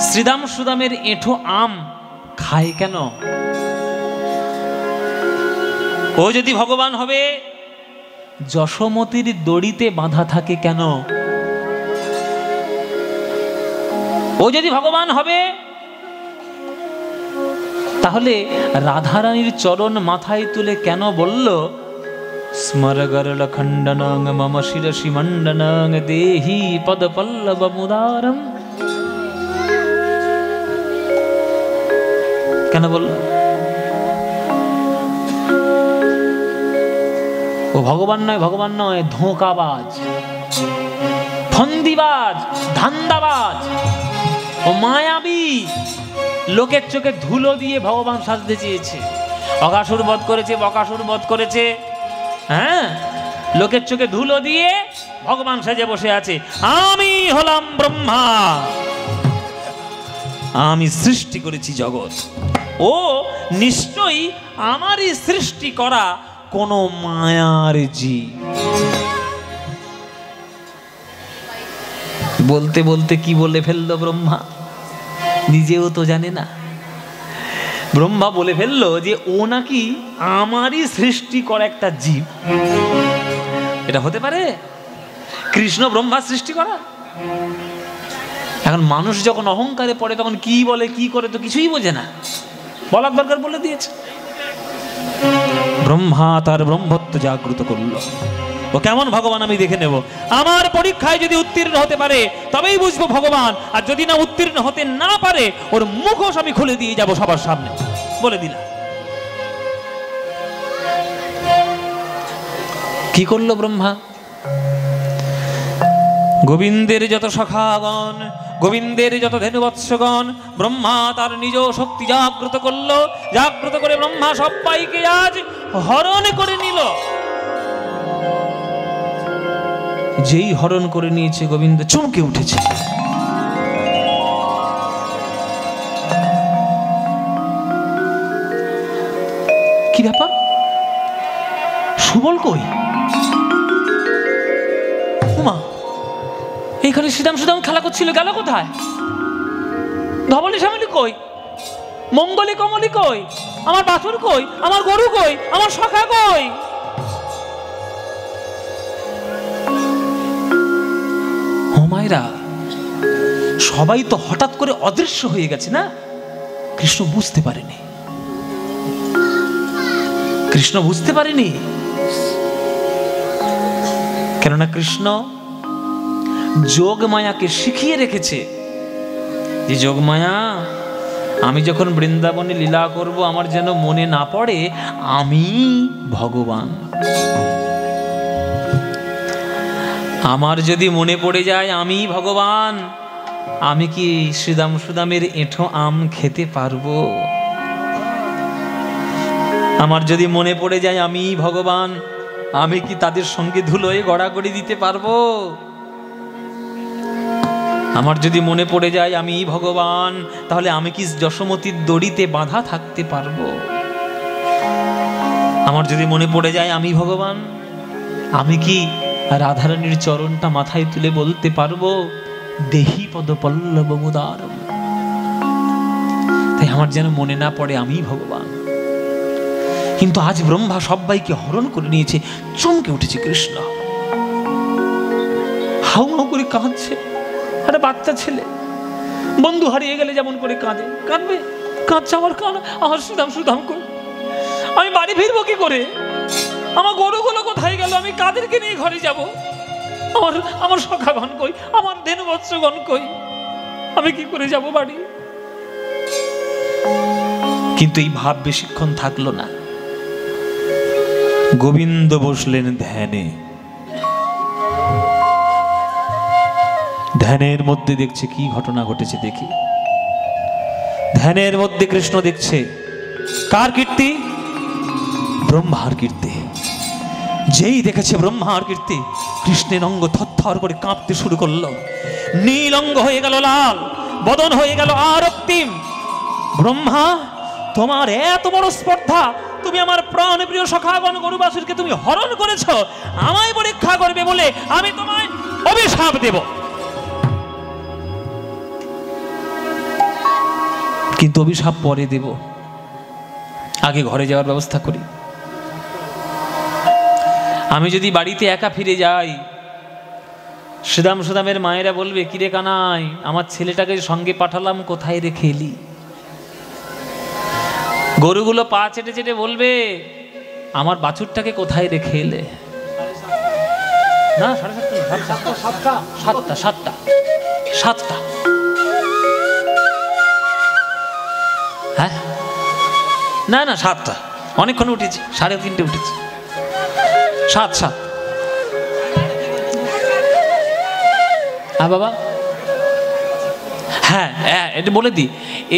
শ্রীদাম সুদামের এঁঠো আম খায় কেন? ও যদি ভগবান হবে যশোমতির দড়িতে বাঁধা থাকে কেন? ও যদি ভগবান হবে তাহলে রাধারানীর চরণ মাথায় তুলে কেন বলল স্মরগরল খণ্ডনং মম শিরসি মণ্ডনং দেহি পদ পল্লব মুদারম? কেন বলল? ও ভগবান নয়, ভগবান নয়, ধোঁকাবাজ, ফন্দিবাজ, ধান্দাবাজ, ও মায়াবী। লোকের চোখে ধুলো দিয়ে ভগবান সাজতে চেয়েছে। অকাসুর বধ করেছে, বকাসুর বধ করেছে, হ্যাঁ, লোকের চোখে ধুলো দিয়ে ভগবান সেজে বসে আছে। আমি হলাম ব্রহ্মা, আমি সৃষ্টি করেছি জগৎ। ও নিশ্চয়ই আমারই সৃষ্টি করা কোন মায়ার জীব। বলতে বলতে কি বলে ফেললো ব্রহ্মা, নিজেও তো জানে না। ব্রহ্মা বলে ফেললো যে ও নাকি আমারই সৃষ্টি করা একটা জীব। এটা হতে পারে? কৃষ্ণ ব্রহ্মার সৃষ্টি করা? এখন মানুষ যখন অহংকারে পড়ে তখন কি বলে কি করে তো কিছুই বোঝে না, বলার দরকার বলে দিয়েছে। ব্রহ্মা তার ব্রহ্মত্ব জাগ্রত করলো। ও কেমন ভগবান আমি দেখে নেব। আমার পরীক্ষায় যদি উত্তীর্ণ হতে পারে তবেই বুঝবো ভগবান, আর যদি না উত্তীর্ণ হতে না পারে ওর মুখোশ আমি খুলে দিয়ে যাব সবার সামনে, বলে দিলাম। কি করলো ব্রহ্মা? গোবিন্দের যত সখাগণ, গোবিন্দের যত ধেনুবৎসগণ, ব্রহ্মা তার নিজ শক্তি জাগ্রত করলো। জাগ্রত করে ব্রহ্মা সবাইকে আজ হরণ করে নিল। যেই হরণ করে নিয়েছে গোবিন্দ চমকে উঠেছে। কি ব্যাপার? সুবল কই? উমা, এইখানে শ্রীদাম সুদাম খেলা করছিল, গেল কোথায়? ধবলি শ্যামলি কই? মঙ্গলি কমলি কই? আমার বাছুর কই? আমার গরু কই? আমার সখা কই? মায়েরা সবাই তো হঠাৎ করে অদৃশ্য হয়ে গেছে না? কৃষ্ণ বুঝতে পারেনি, কৃষ্ণ বুঝতে পারেনি। কেননা কৃষ্ণ যোগ মায়াকে শিখিয়ে রেখেছে যে যোগ মায়া, আমি যখন বৃন্দাবনে লীলা করব আমার যেন মনে না পড়ে আমি ভগবান। আমার যদি মনে পড়ে যায় আমি ভগবান, আমি কি শ্রীদাম সুদামের এঁঠো আম খেতে পারবো? আমার যদি মনে পড়ে যায় আমি ভগবান, আমি কি তাদের সঙ্গে ধুলোয় গড়াগড়ি দিতে পারবো? আমার যদি মনে পড়ে যায় আমি ভগবান, তাহলে আমি কি যশোমতির দড়িতে বাঁধা থাকতে পারবো? আমার যদি মনে পড়ে যায় আমি ভগবান, আমি কি রাধারানীর চরণটা মাথায় তুলে বলতে পারবো দেহি পদ পল্লব মুদারম? তাই আমার যেন মনে না পড়ে আমি ভগবান। কিন্তু আজ ব্রহ্মা সবাইকে হরণ করে নিয়েছে। চমকে উঠেছে কৃষ্ণ, হাউ হাউ করে কাঁদছে। একটা বাচ্চা ছেলে বন্ধু হারিয়ে গেলে যেমন করে কাঁদে, কাঁদবে, কাঁদছে। আমার কান, আমার সুদাম সুদাম করে আমি বাড়ি ফিরবো কি করে? আমার গরুগুলো কোথায় গেল? আমি কাদেরকে নিয়ে ঘরে যাব? আমার সখাগণ কই, আমার ধেনুবৎসগণ কই, আমি কি করে যাব বাড়ি? কিন্তু এই ভাব বেশিক্ষণ থাকলো না। গোবিন্দ বসলেন ধ্যানে। ধ্যানের মধ্যে দেখছে কি ঘটনা ঘটেছে দেখি। ধ্যানের মধ্যে কৃষ্ণ দেখছে কার কীর্তি? ব্রহ্মার কীর্তি। যেই দেখেছে ব্রহ্মার কীর্তি, কৃষ্ণের অঙ্গ থরথর করে কাঁপতে শুরু করলো। নীল অঙ্গ হয়ে গেল লাল, বদন হয়ে গেল আর রক্তিম। ব্রহ্মা, তোমার এত বড় স্পর্ধা, তুমি আমার প্রাণ প্রিয় সখাগণ গরুবাসুরকে তুমি হরণ করেছ, আমায় পরীক্ষা করবে বলে আমি তোমায় অভিশাপ দেব। কিন্তু অভিশাপ পরে দেব, আগে ঘরে যাওয়ার ব্যবস্থা করি। আমি যদি বাড়িতে একা ফিরে যাই, সুদামের মায়েরা বলবে, কিরে কানাই, আমার ছেলেটাকে সঙ্গে পাঠালাম, কোথায় রেখে এলি? গরুগুলো পা চেটে চেটে বলবে, আমার বাছুরটাকে কোথায় রেখে এলে? না, 7টা। হ্যাঁ, না 7টা, অনেকক্ষণ উঠেছি, 3:30 উঠেছি। 7 হ্যাঁ বাবা, হ্যাঁ এটা বলে দিই।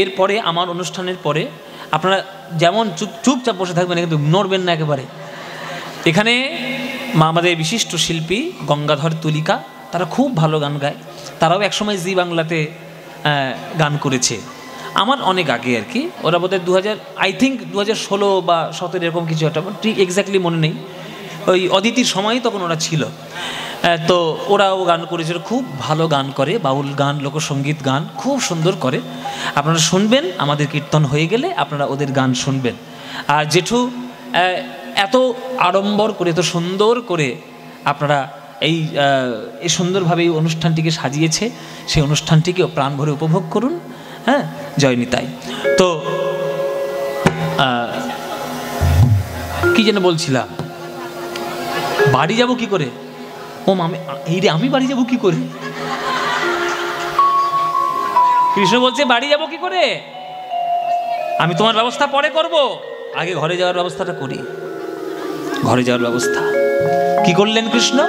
এরপরে আমার অনুষ্ঠানের পরে আপনারা যেমন চুপচাপ বসে থাকবেন, কিন্তু নড়বেন না একেবারে। এখানে আমাদের বিশিষ্ট শিল্পী গঙ্গাধর তুলিকা, তারা খুব ভালো গান গায়। তারাও একসময় জি বাংলাতে গান করেছে, আমার অনেক আগে আর কি। ওরা বোধহয় 2016 বা 17 এরকম কিছু একটা, ঠিক এক্স্যাক্টলি মনে নেই। ওই অদিতির সময়ই তখন ওরা ছিল। তো ওরাও গান করেছিল, খুব ভালো গান করে, বাউল গান, লোকসঙ্গীত গান খুব সুন্দর করে। আপনারা শুনবেন, আমাদের কীর্তন হয়ে গেলে আপনারা ওদের গান শুনবেন। আর জেঠু এত আড়ম্বর করে, এত সুন্দর করে আপনারা এই সুন্দরভাবে এই অনুষ্ঠানটিকে সাজিয়েছে, সেই অনুষ্ঠানটিকে প্রাণ ভরে উপভোগ করুন। হ্যাঁ, জয় নিতাই। তো কি যেন বলছিলাম, বাড়ি যাব কি করে? ও মামি, এই রে, আমি বাড়ি যাব কি করে? কৃষ্ণ বলছে, বাড়ি যাব কি করে? আমি তোমার ব্যবস্থা পরে করব, আগে ঘরে যাওয়ার ব্যবস্থাটা করি। ঘরে যাওয়ার ব্যবস্থা কি করলেন কৃষ্ণ?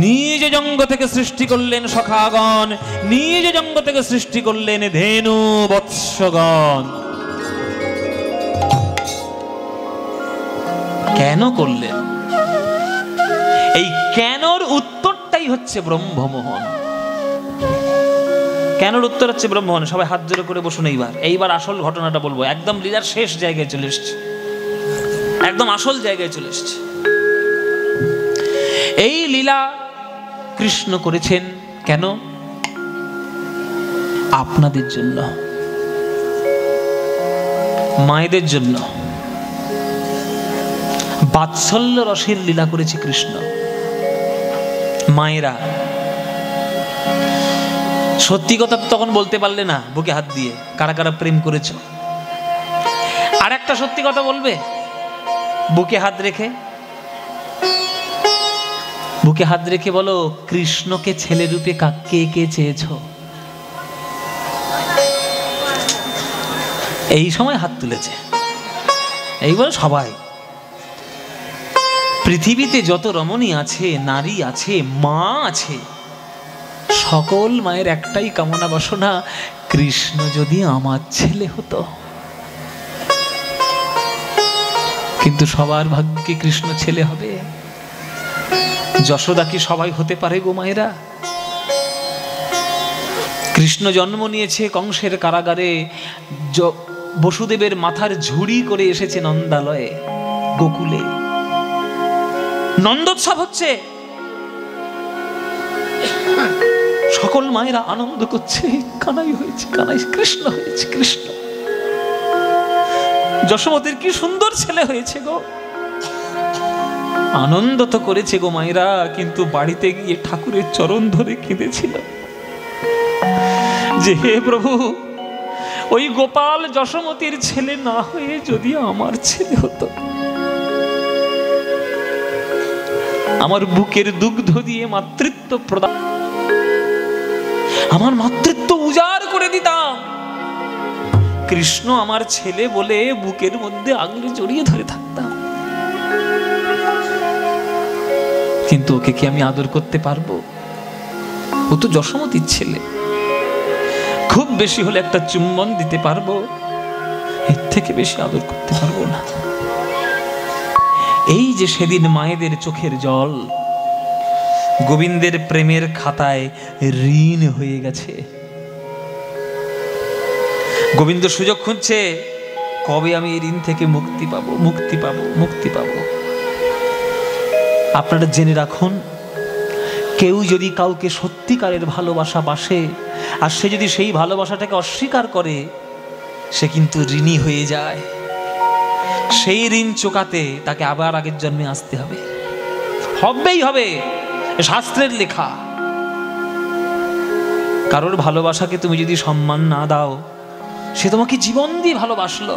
নিজ জঙ্গ থেকে সৃষ্টি করলেন সখাগণ, নিজ জঙ্গ থেকে সৃষ্টি করলেন ধেনু বৎসগণ। কেন করলেন? এই কেনর উত্তরটাই হচ্ছে ব্রহ্মমোহন। কেনর উত্তর হচ্ছে ব্রহ্মমোহন। সবাই হাত জোড়ো করে বসুন। এইবার আসল ঘটনাটা বলবো। একদম লীলার শেষ জায়গায় চলে এসছে, একদম আসল জায়গায় চলে এসছে। এই লীলা কৃষ্ণ করেছেন কেন? আপনাদের জন্য, মায়েদের জন্য। বাৎসল্য রসের লীলা করেছে কৃষ্ণ। মায়েরা সত্যি কথা তো তখন বলতে পারলে না, বুকে হাত দিয়ে কারা কারা প্রেম করেছ। আর একটা সত্যি কথা বলবে, বুকে হাত রেখে, বুকে হাত রেখে বলো, কৃষ্ণকে ছেলে রূপে কে কে চেয়েছ? এই সময় হাত তুলেছে। এইবার সবাই, পৃথিবীতে যত রমণী আছে, নারী আছে, মা আছে, সকল মায়ের একটাই কামনা বাসনা, কৃষ্ণ যদি আমার ছেলে হতো। কিন্তু সবার ভাগ্যে কৃষ্ণ ছেলে হবে? যশোদা কি সবাই হতে পারে গো মায়েরা? কৃষ্ণ জন্ম নিয়েছে কংসের কারাগারে, বসুদেবের মাথার ঝুড়ি করে এসেছে নন্দালয়ে, গোকুলে নন্দোৎসব হচ্ছে। সকল মায়েরা আনন্দ করছে, কানাই হয়েছে, কানাই কৃষ্ণ হয়েছে, কৃষ্ণ। যশোমতির কি সুন্দর ছেলে হয়েছে গো। আনন্দ তো করেছে গো মায়েরা, কিন্তু বাড়িতে গিয়ে ঠাকুরের চরণ ধরে কেঁদেছিল যে, হে প্রভু, ওই গোপাল যশোমতির ছেলে না হয়ে যদি আমার ছেলে হতো। আমার বুকের দুগ্ধ দিয়ে মাতৃত্ব প্রদান, আমার মাতৃত্ব উজাড় করে দিতাম। কৃষ্ণ আমার ছেলে বলে বুকের মধ্যে আগলে জড়িয়ে ধরে থাকতাম। কিন্তু ওকে কি আমি আদর করতে পারবো? ও তো যশোমতীর ছেলে। খুব বেশি হলে একটা চুম্বন দিতে পারবো, এর থেকে বেশি আদর করতে পারবো না। এই যে সেদিন মায়েদের চোখের জল গোবিন্দের প্রেমের খাতায় ঋণ হয়ে গেছে। গোবিন্দ সুযোগ খুঁজছে, কবে আমি এই ঋণ থেকে মুক্তি পাবো, মুক্তি পাবো, মুক্তি পাবো। আপনারা জেনে রাখুন, কেউ যদি কাউকে সত্যিকারের ভালোবাসা বাসে আর সে যদি সেই ভালোবাসাটাকে অস্বীকার করে, সে কিন্তু ঋণী হয়ে যায়। সেই ঋণ চোকাতে তাকে আবার আগের জন্মে আসতে হবে, হবেই হবে, শাস্ত্রের লেখা। কারোর ভালোবাসাকে তুমি যদি সম্মান না দাও, সে তোমাকে জীবন দিয়ে ভালোবাসলো,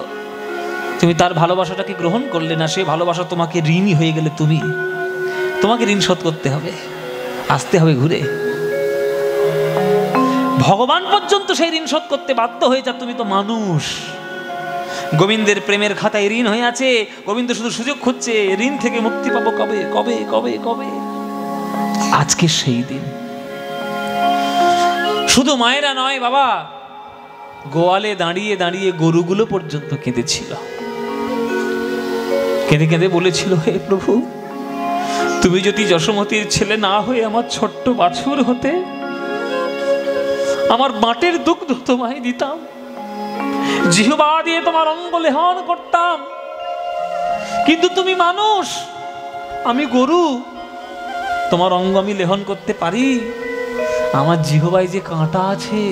তুমি তার ভালোবাসাটাকে গ্রহণ করলে না, সে ভালোবাসা তোমাকে ঋণী হয়ে গেলে তোমাকে ঋণ শোধ করতে হবে, আসতে হবে ঘুরে। ভগবান পর্যন্ত সেই ঋণ শোধ করতে বাধ্য হয়ে যা, তুমি তো মানুষ। গোবিন্দের প্রেমের খাতায় ঋণ হয়ে আছে। গোবিন্দ শুধু সুযোগ খুঁজছে, ঋণ থেকে মুক্তি পাবো কবে, কবে, কবে, কবে। আজকে সেই দিন। শুধু মায়েরা নয় বাবা, গোয়ালে দাঁড়িয়ে দাঁড়িয়ে গরুগুলো পর্যন্ত কেঁদেছিল। কেঁদে কেঁদে বলেছিল, হে প্রভু, তুমি যদি যশোমতীর ছেলে না হয়ে আমার ছোট্ট বাছুর হতে, আমার বাটের দুগ্ধ তোমায় দিতাম, জিহ্বা দিয়ে তোমার অঙ্গ লেহন করতাম। কিন্তু তুমি মানুষ, আমি গরু, তোমার অঙ্গ আমি লেহন করতে পারি? আমার জিহ্বায় যে কাঁটা আছে,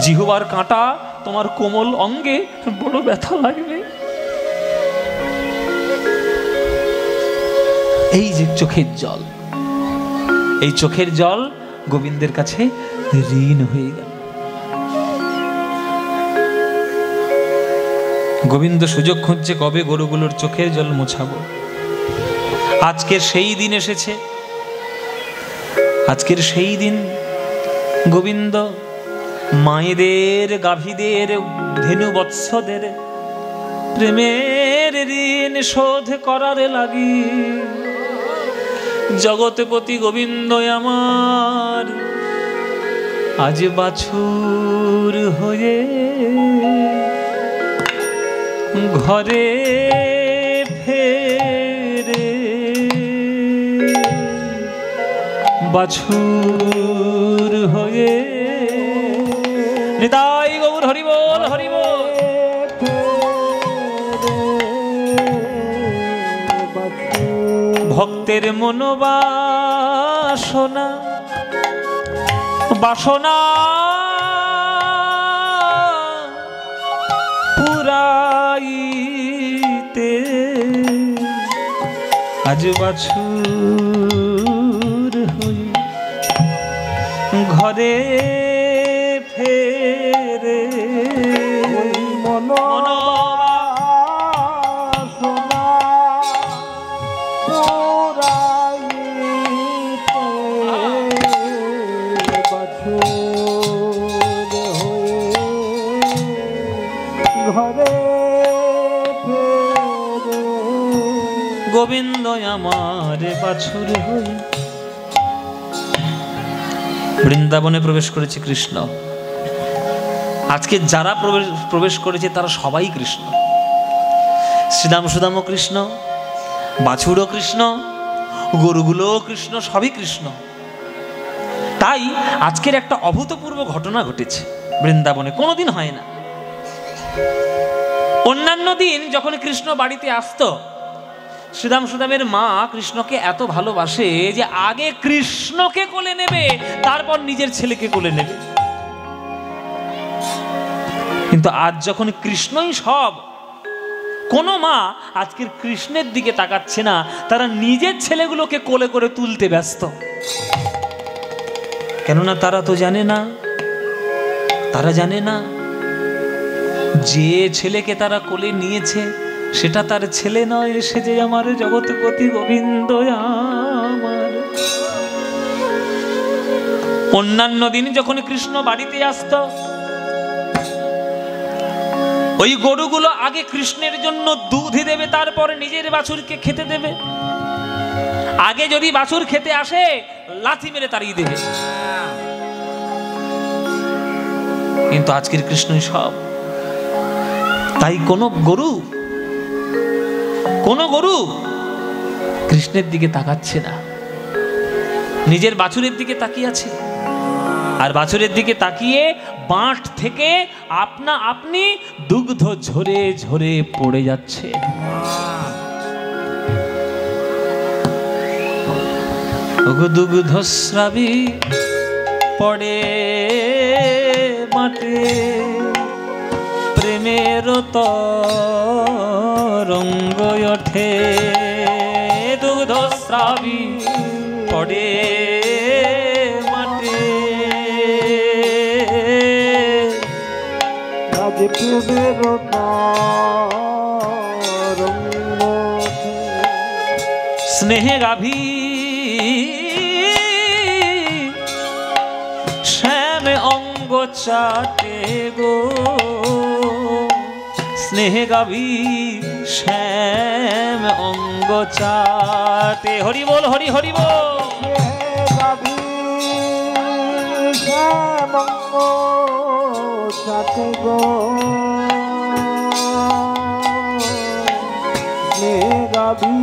জিহ্বার কাঁটা তোমার কোমল অঙ্গে বড় ব্যথা লাগবে। এই যে চোখের জল, এই চোখের জল গোবিন্দের কাছে ঋণ হয়ে গেল। গোবিন্দ সুযোগ খুঁজছে, কবে গরুগুলোর চোখের জল মোছাবো। আজকের সেই দিন এসেছে, আজকের সেই দিন। গোবিন্দ মায়েদের, গাভীদের, ধেনু বৎসদের প্রেমের ঋণ শোধ করার লাগি জগৎপতি গোবিন্দ আমার আজ বাছুর হয়ে ঘরে ফেরে। বাছুর হয়ে নিতাই গৌর হরি বল, হরি বল। ভক্তের মনোবাসনা বাসনা পুরাইতে আজ বাছুর হয়ে ঘরে ফেরে। গোবিন্দ আমার বাছুর হয়ে বৃন্দাবনে প্রবেশ করেছে কৃষ্ণ। আজকে যারা প্রবেশ করেছে তারা সবাই কৃষ্ণ। শ্রীদাম সুদামও কৃষ্ণ, বাছুরও কৃষ্ণ, গরুগুলোও কৃষ্ণ, সবই কৃষ্ণ। তাই আজকের একটা অভূতপূর্ব ঘটনা ঘটেছে বৃন্দাবনে, কোনোদিন হয় না। অন্যান্য দিন যখন কৃষ্ণ বাড়িতে আসতো, শ্রীদাম সুদামের মা কৃষ্ণকে এত ভালোবাসে যে আগে কৃষ্ণকে কোলে নেবে, তারপর নিজের ছেলেকে কোলে নেবে। কিন্তু আজ যখন কৃষ্ণই সব, কোনো মা আজকের কৃষ্ণের দিকে তাকাচ্ছে না, তারা নিজের ছেলেগুলোকে কোলে করে তুলতে ব্যস্ত। কেননা তারা তো জানে না, তারা জানে না যে ছেলেকে তারা কোলে নিয়েছে সেটা তার ছেলে নয়, সে যে আমার জগৎপতি গোবিন্দ আমার। অন্যান্য দিন যখন কৃষ্ণ বাড়িতে আসতো, ওই গরুগুলো আগে কৃষ্ণের জন্য দুধ দেবে, তারপরে নিজের বাছুরকে খেতে দেবে। আগে যদি বাছুর খেতে আসে লাথি মেরে তাড়িয়ে দেবে। কিন্তু আজকের কৃষ্ণই সব। তাই কোন গরু কৃষ্ণের দিকে তাকাচ্ছে না, নিজের বাছুরের দিকে তাকিয়ে আছে। আর বাছুরের দিকে তাকিয়ে বাঁট থেকে আপনি দুগ্ধ ঝরে ঝরে পড়ে যাচ্ছে। দুগ্ধস্রাবী পড়ে মাঠে, প্রেমের তরঙ্গ ওঠে। দুগ্ধস্রাবী পড়ে মাঠে, প্রেমের তরঙ্গ ওঠে। স্নেহে গাভী শ্যাম অঙ্গ চাটে গো, স্নেহে গাভী শ্যাম অঙ্গ চাটে। হরি বল, হরি হরি বল। গাভী শ্যাম অঙ্গ চাটে গো, গাভী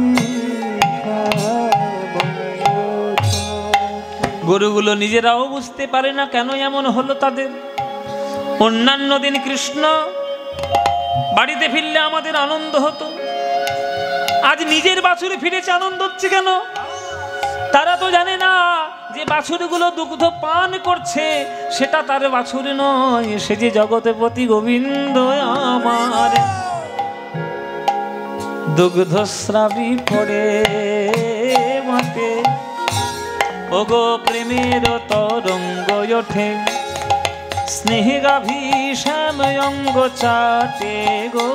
গরুগুলো নিজেরাও বুঝতে পারে না কেন এমন হলো তাদের। অন্যান্য দিন কৃষ্ণ বাড়িতে ফিরলে আমাদের আনন্দ হতো, আজ নিজের বাছুরে ফিরেছে আনন্দ হচ্ছে কেন? তারা তো জানে না যে বাছুরগুলো দুগ্ধ পান করছে সেটা তার বাছুর নয়, সে যে জগৎপতি গোবিন্দ আমার। দুগ্ধস্রাবী পড়ে মাঠে, ওগো প্রেমের তরঙ্গ ওঠে। স্নেহে গাভী শ্যাম অঙ্গ চাটে গো,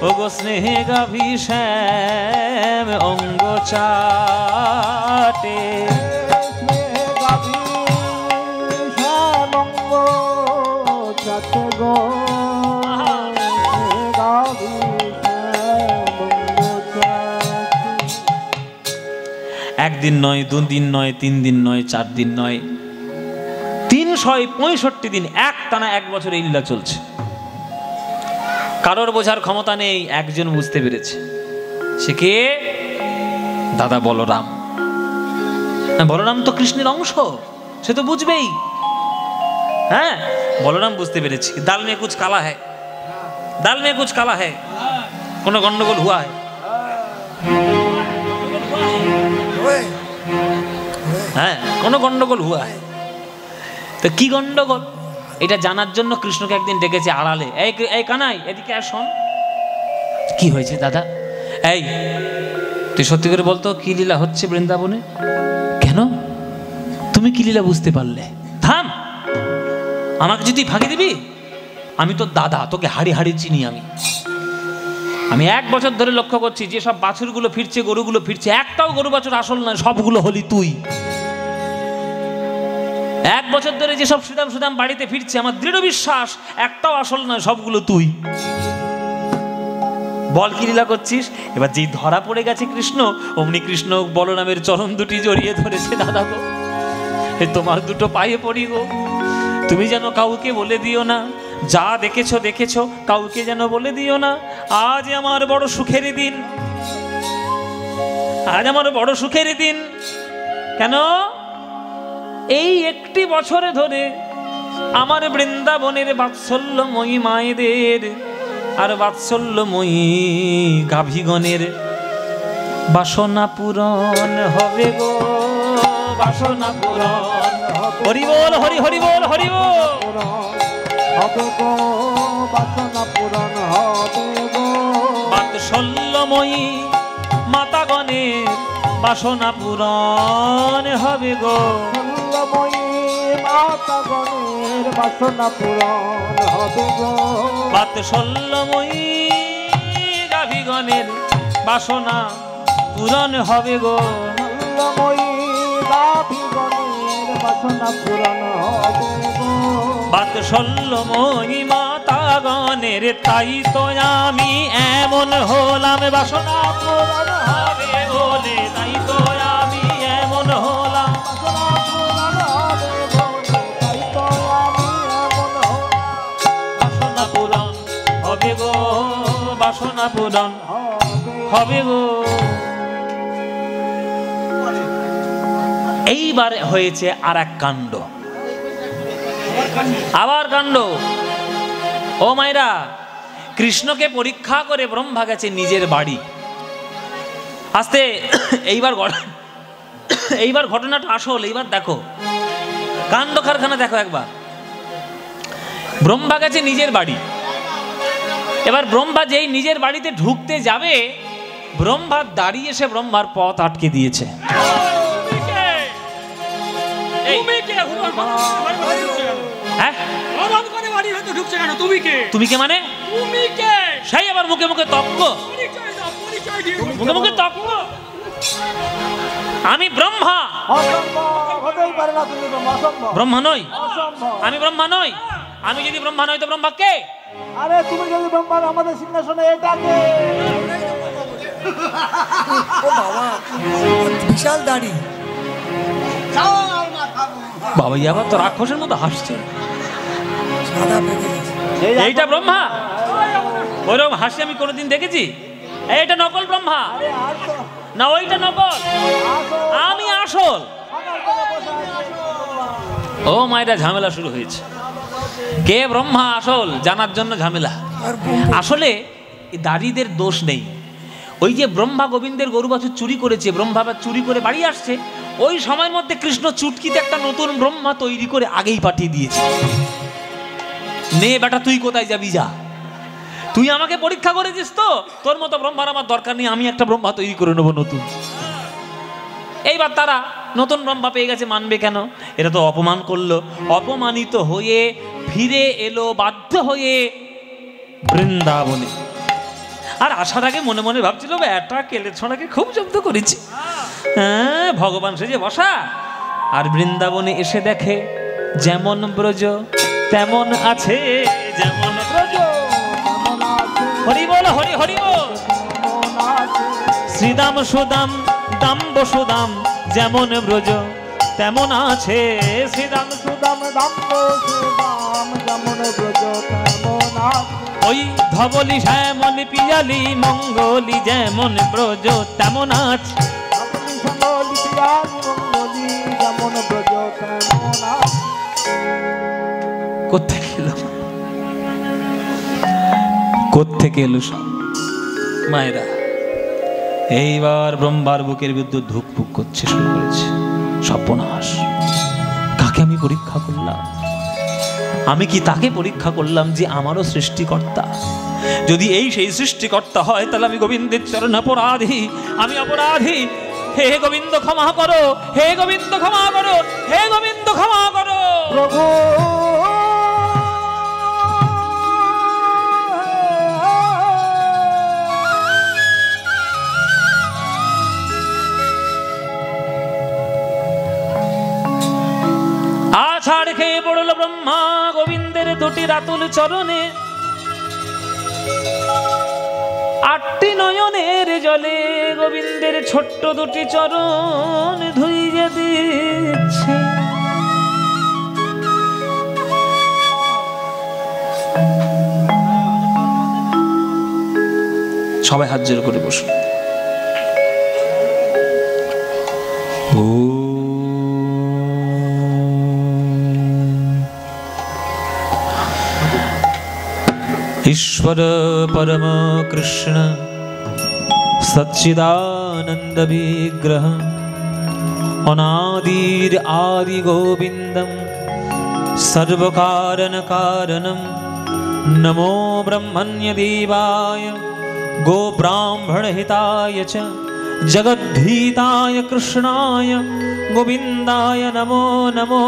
ওগো স্নেহে গাভী শ্যাম অঙ্গ চাটে। গাভী শ্যাম অঙ্গ চাটে গো, গাভী একদিন নয়, দুদিন নয়, 3 দিন নয়, 4 দিন নয়, 365 দিন একটানা 1 বছর এই লীলা চলছে। কারোর বোঝার ক্ষমতা নেই, একজন বুঝতে পেরেছে। সে কে? দাদা বলরাম। বলরাম তো কৃষ্ণের অংশ, সে তো বুঝবেই। হ্যাঁ, বলরাম বুঝতে পেরেছি। দাল মে কুছ কালা হ্যায়, দাল মে কুছ কালা হ্যায়, কোনো গন্ডগোল হুয়া হ্যায়। হ্যাঁ, কোনো গন্ডগোল হুয়া হ্যায়। তো কি গন্ডগোল এটা জানার জন্য কৃষ্ণকে একদিন ডেকেছে আড়ালে। এই কানাই, এদিকে আর শোন। কি হয়েছে দাদা? এই তুই সত্যি করে বলতো কি লীলা হচ্ছে বৃন্দাবনে? কেন তুমি কি লীলা বুঝতে পারলে? থাম, আমাকে যদি ফাঁকি দিবি, আমি তো দাদা, তোকে হাড়ি হাড়ি চিনি। আমি 1 বছর ধরে লক্ষ্য করছি যে সব বাছুরগুলো ফিরছে, গরুগুলো ফিরছে, একটাও গরু বাছুর আসল নয়, সবগুলো হলি তুই। 1 বছর ধরে যেসব সুদাম বাড়িতে ফিরছে, আমার দৃঢ় বিশ্বাস একটাও আসল নয়, সবগুলো তুই। বল কি লীলা করছিস? এবার যেই ধরা পড়ে গেছে কৃষ্ণ, অমনি কৃষ্ণ বলরামের চরণ দুটি জড়িয়ে ধরেছে। দাদা গো, তোমার দুটো পায়ে পড়ি গো, তুমি যেন কাউকে বলে দিও না, যা দেখেছো কাউকে যেন বলে দিও না। আজ আমার বড় সুখের দিন, আজ আমার বড় সুখের দিন। কেন? এই 1 বছরে ধরে আমার বৃন্দাবনের বাৎসল্যময়ী মায়েদের আর বাৎসল্যময়ী গাভীগণের বাসনা পূরণ হবে গো, বাসনা পূরণ। হরি বল, হরি হরি বল, হরি বল। হবে গো, বাসনা পূরণ হবে গো। বাৎসল্যময়ী মাতাগণের বাসনা পূরণ হবে গো, বাৎসল্যময়ী মাতাগণের বাসনা পূরণ হবে গো। বাৎসল্যময়ী গাভীগণের বাসনা পূরণ হবে গো। মল্লময়ী গাভীগণের বাসনা পূরণ হবে গো। বাৎসল্যময়ী মাতাগণের তাই তো আমি এমন হলাম, বাসনা পূরণ হবে বলে তাই তো আমি এমন হলাম। বাসনা পূরণ হবে গো, বাসনা পূরণ হবে গো। এইবার হয়েছে আর এক কাণ্ড, আবার কাণ্ড। ও মায়েরা, কৃষ্ণকে পরীক্ষা করে ব্রহ্মা গেছে নিজের বাড়ি। আস্তে এইবার ঘটনাটা আসল। এইবার দেখো কাণ্ড কারখানা দেখো একবার। ব্রহ্মা গেছে নিজের বাড়ি। এবার ব্রহ্মা যেই নিজের বাড়িতে ঢুকতে যাবে, ব্রহ্মা দাঁড়িয়ে এসে ব্রহ্মার পথ আটকে দিয়েছে। তুমি কে মানে? সেই আবার মুখে মুখে তর্ক, মুখে মুখে তর্ক। আমি ব্রহ্মা। ব্রহ্মা নই, আমি ব্রহ্মা নই। আমি যদি ব্রহ্মা নই তো ব্রহ্মা কে? আরে তুমি যদি ব্রহ্মা আমাদের সিংহাসনে এটা কে? ও বাবা, বিশাল দাড়ি। বাবা আবার তো রাক্ষসের মতো হাসছে। সাদা পেকে গেছে। এইটা ব্রহ্মা? ওইরকম হাসি আমি কোনোদিন দেখেছি? এইটা নকল ব্রহ্মা না ওইটা নকল? আমি আসল। ও মায়েরা, ঝামেলা শুরু হয়েছে। কে ব্রহ্মা আসল জানার জন্য ঝামেলা। আসলে দাড়িদের দোষ নেই। ওই যে ব্রহ্মা গোবিন্দের গরু বাছুর চুরি করেছে, ব্রহ্মা চুরি করে বাড়ি আসছে, ওই সময়ের মধ্যে কৃষ্ণ চুটকিতে একটা নতুন ব্রহ্মা তৈরি করে আগেই পাঠিয়ে দিয়েছে। নে বেটা, তুই কোথায় যাবি যা, তুই আমাকে পরীক্ষা করেছিস তো, তোর মতো ব্রহ্মার আমার দরকার নেই, আমি একটা ব্রহ্মা তৈরি করে নেবো নতুন। এইবার তারা নতুন ব্রহ্মা পেয়ে গেছে, মানবে কেন? এটা তো অপমান করলো। অপমানিত হয়ে ফিরে এলো বাধ্য হয়ে বৃন্দাবনে। আর আসার আগে মনে মনে ভাবছিল একটা কেলে ছড়াকে খুব জব্দ করেছি, হ্যাঁ ভগবান সেজে বসা। আর বৃন্দাবনে এসে দেখে যেমন ব্রজ তেমন আছে, যেমন ব্রজ হরি বল, হরি হরি বল। শ্রীদাম সুদাম দাম বসুদাম, যেমন ব্রজ তেমন আছে। শ্রীদাম সুদাম দাম সুদাম, যেমন ব্রজ তেমন আছে। ওই ধবলি শ্যামল পিয়ালি মঙ্গলি, যেমন ব্রজ তেমন আছে। কোত্থেকে এলো, কোত্থেকে এলো সব মায়েরা? এইবার ব্রহ্মার বুকের বিরুদ্ধে ধুকপুক করছে, শুরু করেছে। সর্বনাশ, কাকে আমি পরীক্ষা করলাম? আমি কি তাকে পরীক্ষা করলাম যে আমারও সৃষ্টিকর্তা? যদি এই সেই সৃষ্টিকর্তা হয়, তাহলে আমি গোবিন্দের চরণ অপরাধী, আমি অপরাধী। হে গোবিন্দ ক্ষমা করো, হে গোবিন্দ ক্ষমা করো, হে গোবিন্দ ক্ষমা করো। প্রভু আছাড় খেয়ে পড়ল ব্রহ্মা গোবিন্দের দুটি রাতুল চরণে। আটটি নয়নের জলে গোবিন্দের ছোট্ট দুটি চরণ ধুইয়ে দিচ্ছে। সবাই হাত জোড় করে বসুন। ईश्वर परम कृष्ण सच्चिदानंद विग्रह अनादिर आदि गोविंदम सर्व कारण कारणम नमो ब्रह्मण्य देवाय गो ब्राह्मण हिताय च जगद्धिताय कृष्णाय गोविंदाय नमो नमो।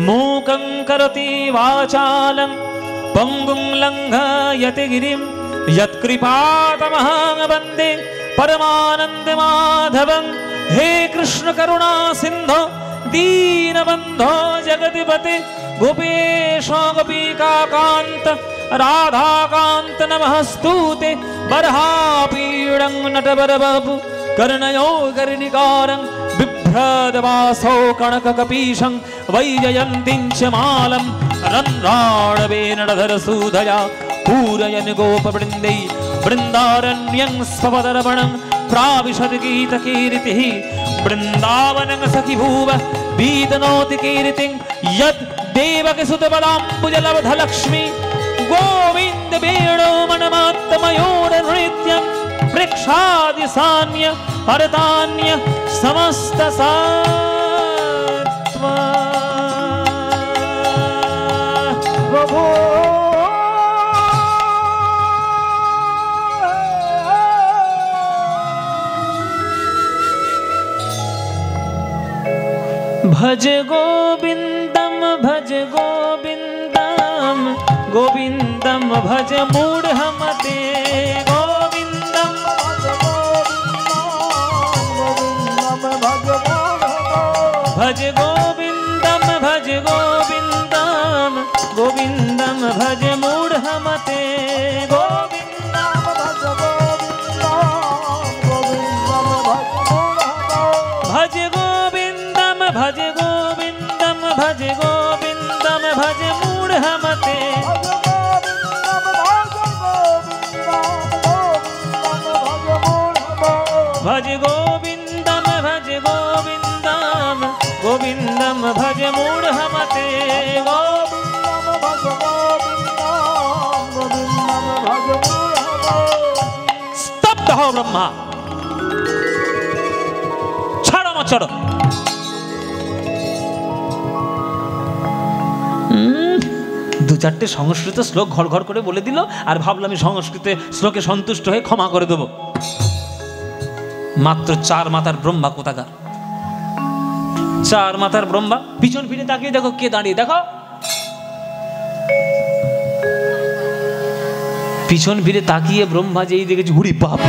मूकं करोति वाचालं पंगुं लंघयति गिरिं यत्कृपातमहं वन्दे परमानंद माधवं। हे कृष्ण करुणा सिंधो दीनबंधो जगतिपते गोपेश गोपिकान्त राधाकान्त नमस्तुते। बर्हापीडं नटवरवपु कर्णयो कर्णिकारं बिभ्रदवासो कनककपीशं वैजयन्तीं च मालं रन्ध्राणवेणधरसूधया पूरयन् गोपवृन्दै वृन्दारण्यं स्वपदर्पणं प्राविशद् गीतकीर्तिः। वृन्दावनं सखि भुव बीतनोति कीर्तिं यद् देवकीसुतपदाम्बुजलब्धलक्ष्मी गोविन्द वेणुमनमात्तमयोरनृत्यं प्रेक्षादिसान्य परतान्य समस्त सात्वा। प्रभु भज गोविन्दं भज गोविन्दं गोविन्दं भज मूढमते। गोविन्दं भज गोविन्दं भज गोविन्दं गोविन्दं भज मूढमते। भज गोविन्दं भज गोविन्दं भज गोविन्दं भज मूढमते। भज गोविन्दं भज गोविन्दं गोविन्दं भज मूढमते। स्तब्ध हो ब्रह्मा, ছাড়ো মা ছাড়ো। দু চারটে সংস্কৃত শ্লোক ঘর ঘর করে বলে দিল আর ভাবলাম আমি সংস্কৃত শ্লোকে সন্তুষ্ট হয়ে ক্ষমা করে দেব। মাত্র 4 মাথার ব্রহ্মা কোথাকার, 4 মাথার ব্রহ্মা। পিছন ফিরে তাকিয়ে দেখো কে দাঁড়িয়ে, দেখো পিছন ফিরে তাকিয়ে ব্রহ্মা যেই দেখেছি হুড়ি বাপ,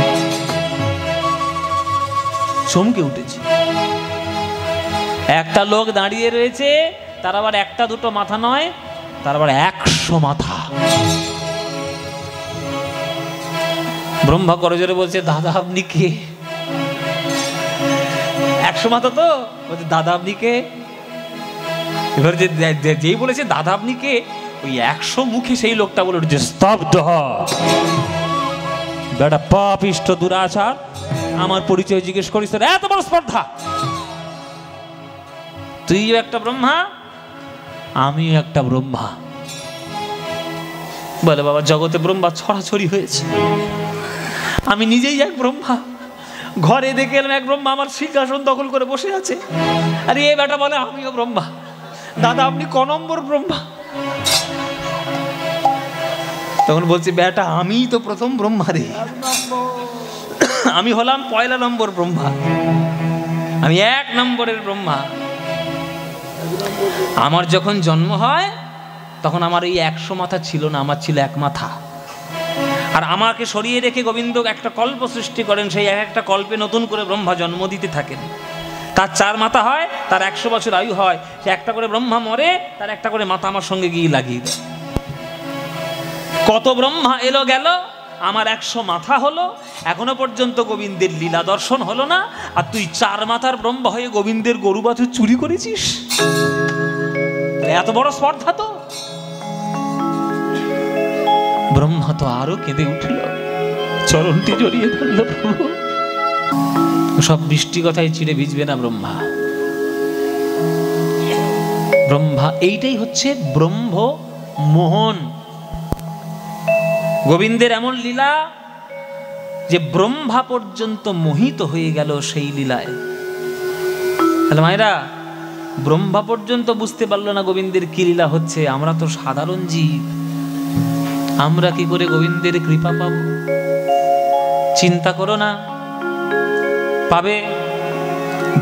চমকে উঠেছে। একটা লোক দাঁড়িয়ে রয়েছে, তার আবার একটা দুটো মাথা নয়, তার আবার 100 মাথা। ব্রহ্মা করজোরে বলছে দাদা আপনি কে? 100 মাথা তো বলছে দাদা আপনি কে? এবার যেই বলেছে দাদা আপনি কে, ওই 100 মুখে সেই লোকটা বলে উঠছে স্তব্ধ হ বেটা পাপিষ্ঠ দুরাচার, আমার পরিচয় জিজ্ঞেস করিস? এত বড় স্পর্ধা! তুইও একটা ব্রহ্মা, আমিও একটা ব্রহ্মা। বলে বাবা জগতে ব্রহ্মা ছড়াছড়ি হয়েছে, আমি নিজেই এক ব্রহ্মা। ঘরে দেখে এলাম এক ব্রহ্মা আমার সিংহাসন দখল করে বসে আছে, আর এই বেটা বলে আমিও ব্রহ্মা। দাদা আপনি ক নম্বর ব্রহ্মা? তখন বলছি বেটা আমি তো প্রথম ব্রহ্মা রে, আমি হলাম 1 নম্বর ব্রহ্মা, আমি 1 নম্বরের ব্রহ্মা। আমার যখন জন্ম হয় তখন আমার এই 100 মাথা ছিল না, আমার ছিল 1 মাথা। আর আমাকে সরিয়ে রেখে গোবিন্দ একটা কল্প সৃষ্টি করেন, সেই একটা কল্পে নতুন করে ব্রহ্মা জন্ম দিতে থাকেন। তার 4 মাথা হয়, তার 100 বছর আয়ু হয়, সে একটা করে ব্রহ্মা মরে, তার একটা করে মাথা আমার সঙ্গে গিয়ে লাগিয়ে দেয়। কত ব্রহ্মা এলো গেল, আমার 100 মাথা হলো, এখনো পর্যন্ত গোবিন্দের লীলা দর্শন হলো না। আর তুই 4 মাথার ব্রহ্মা হয়ে গোবিন্দের গরু বাছুর চুরি করেছিস? এত বড় স্পর্ধা! তো ব্রহ্মা তো আরো কেঁদে উঠল, চরণটি জড়িয়ে ধরল। প্রভু সব বৃষ্টি কথায় চিড়ে ভিজবে না ব্রহ্মা। ব্রহ্মা এইটাই হচ্ছে ব্রহ্ম মোহন। গোবিন্দের এমন লীলা যে ব্রহ্মা পর্যন্ত মোহিত হয়ে গেল সেই লীলায়। তাহলে মায়েরা, ব্রহ্মা পর্যন্ত বুঝতে পারলো না গোবিন্দের কি লীলা হচ্ছে। আমরা তো সাধারণ জীব, আমরা কি করে গোবিন্দের কৃপা পাব? চিন্তা করো না, পাবে।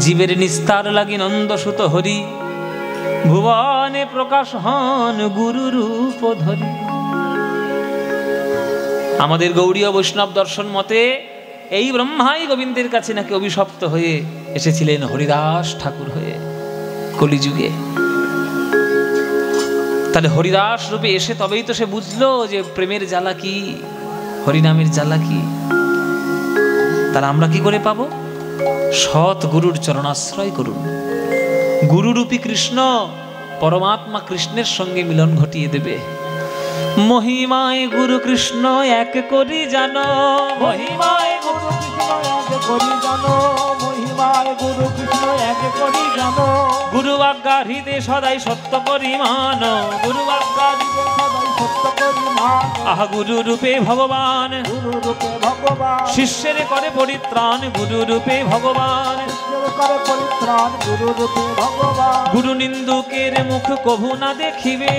জীবের নিস্তার লাগি নন্দসুত হরি, ভুবনে প্রকাশ হন গুরু রূপ ধরি। আমাদের গৌড়ীয় বৈষ্ণব দর্শন মতে এই ব্রহ্মাই গোবিন্দের কাছে নাকি অভিশপ্ত হয়ে এসেছিলেন হরিদাস ঠাকুর হয়ে কলিযুগে। তাহলে হরিদাস রূপে এসে তবেই তো সে বুঝলো যে প্রেমের জ্বালা কি, হরিনামের জ্বালা কি। তাহলে আমরা কি করে পাবো? সৎ গুরুর চরণাশ্রয় করুন। গুরুরূপী কৃষ্ণ পরমাত্মা কৃষ্ণের সঙ্গে মিলন ঘটিয়ে দেবে। মহিমায় গুরু কৃষ্ণ এক করি জানো, মহিমায় গুরু কৃষ্ণ এক করি জানো, মহিমায় গুরু কৃষ্ণ এক করি জানো। গুরু আজ্ঞা হৃদে সদাই সত্য পরিমাণ, গুরু আজ্ঞা হৃদে সদাই সত্য পরিমাণ। আহা গুরু রূপে ভগবান, গুরু রূপে ভগবান। শিষ্যের করে পরিত্রাণ গুরু রূপে ভগবান। শিষ্যের করে পরিত্রাণ গুরু রূপে ভগবান। গুরু নিন্দুকের মুখ কভু না দেখিবে,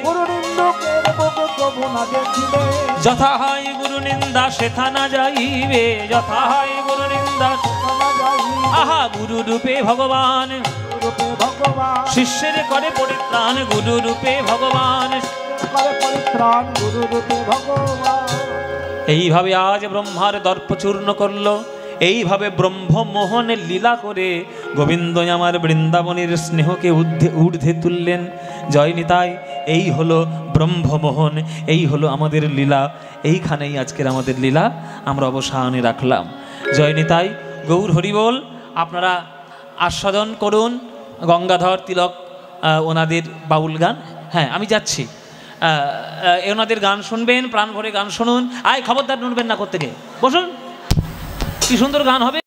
গুরু নিন্দুকের মুখ কভু না দেখিবে। যথা হয় গুরু নিন্দা সেথা না যাইবে, যথা হয় গুরু নিন্দা সেথা না যাইবে। আহা গুরু রূপে ভগবান, গুরু রূপে ভগবান। শিষ্যের করে পরিত্রাণ গুরু রূপে ভগবান। শিষ্যের করে পরিত্রাণ গুরু রূপে ভগবান। এইভাবে আজ ব্রহ্মার দর্প চূর্ণ করলো, এইভাবে ব্রহ্মমোহনের লীলা করে গোবিন্দ আমার বৃন্দাবনের স্নেহকে ঊর্ধ্বে তুললেন। জয় নিতাই, এই হলো ব্রহ্মমোহন, এই হলো আমাদের লীলা। এইখানেই আজকের আমাদের লীলা আমরা অবসানে রাখলাম। জয় নিতাই, গৌর হরিবোল। আপনারা আস্বাদন করুন গঙ্গাধর তিলক ওনাদের বাউল গান। হ্যাঁ, আমি যাচ্ছি, ওনাদের গান শুনবেন, প্রাণ ভরে গান শুনুন। আয় খবরদার নুনবেন না, কোত্থেকে বসুন, কি সুন্দর গান হবে।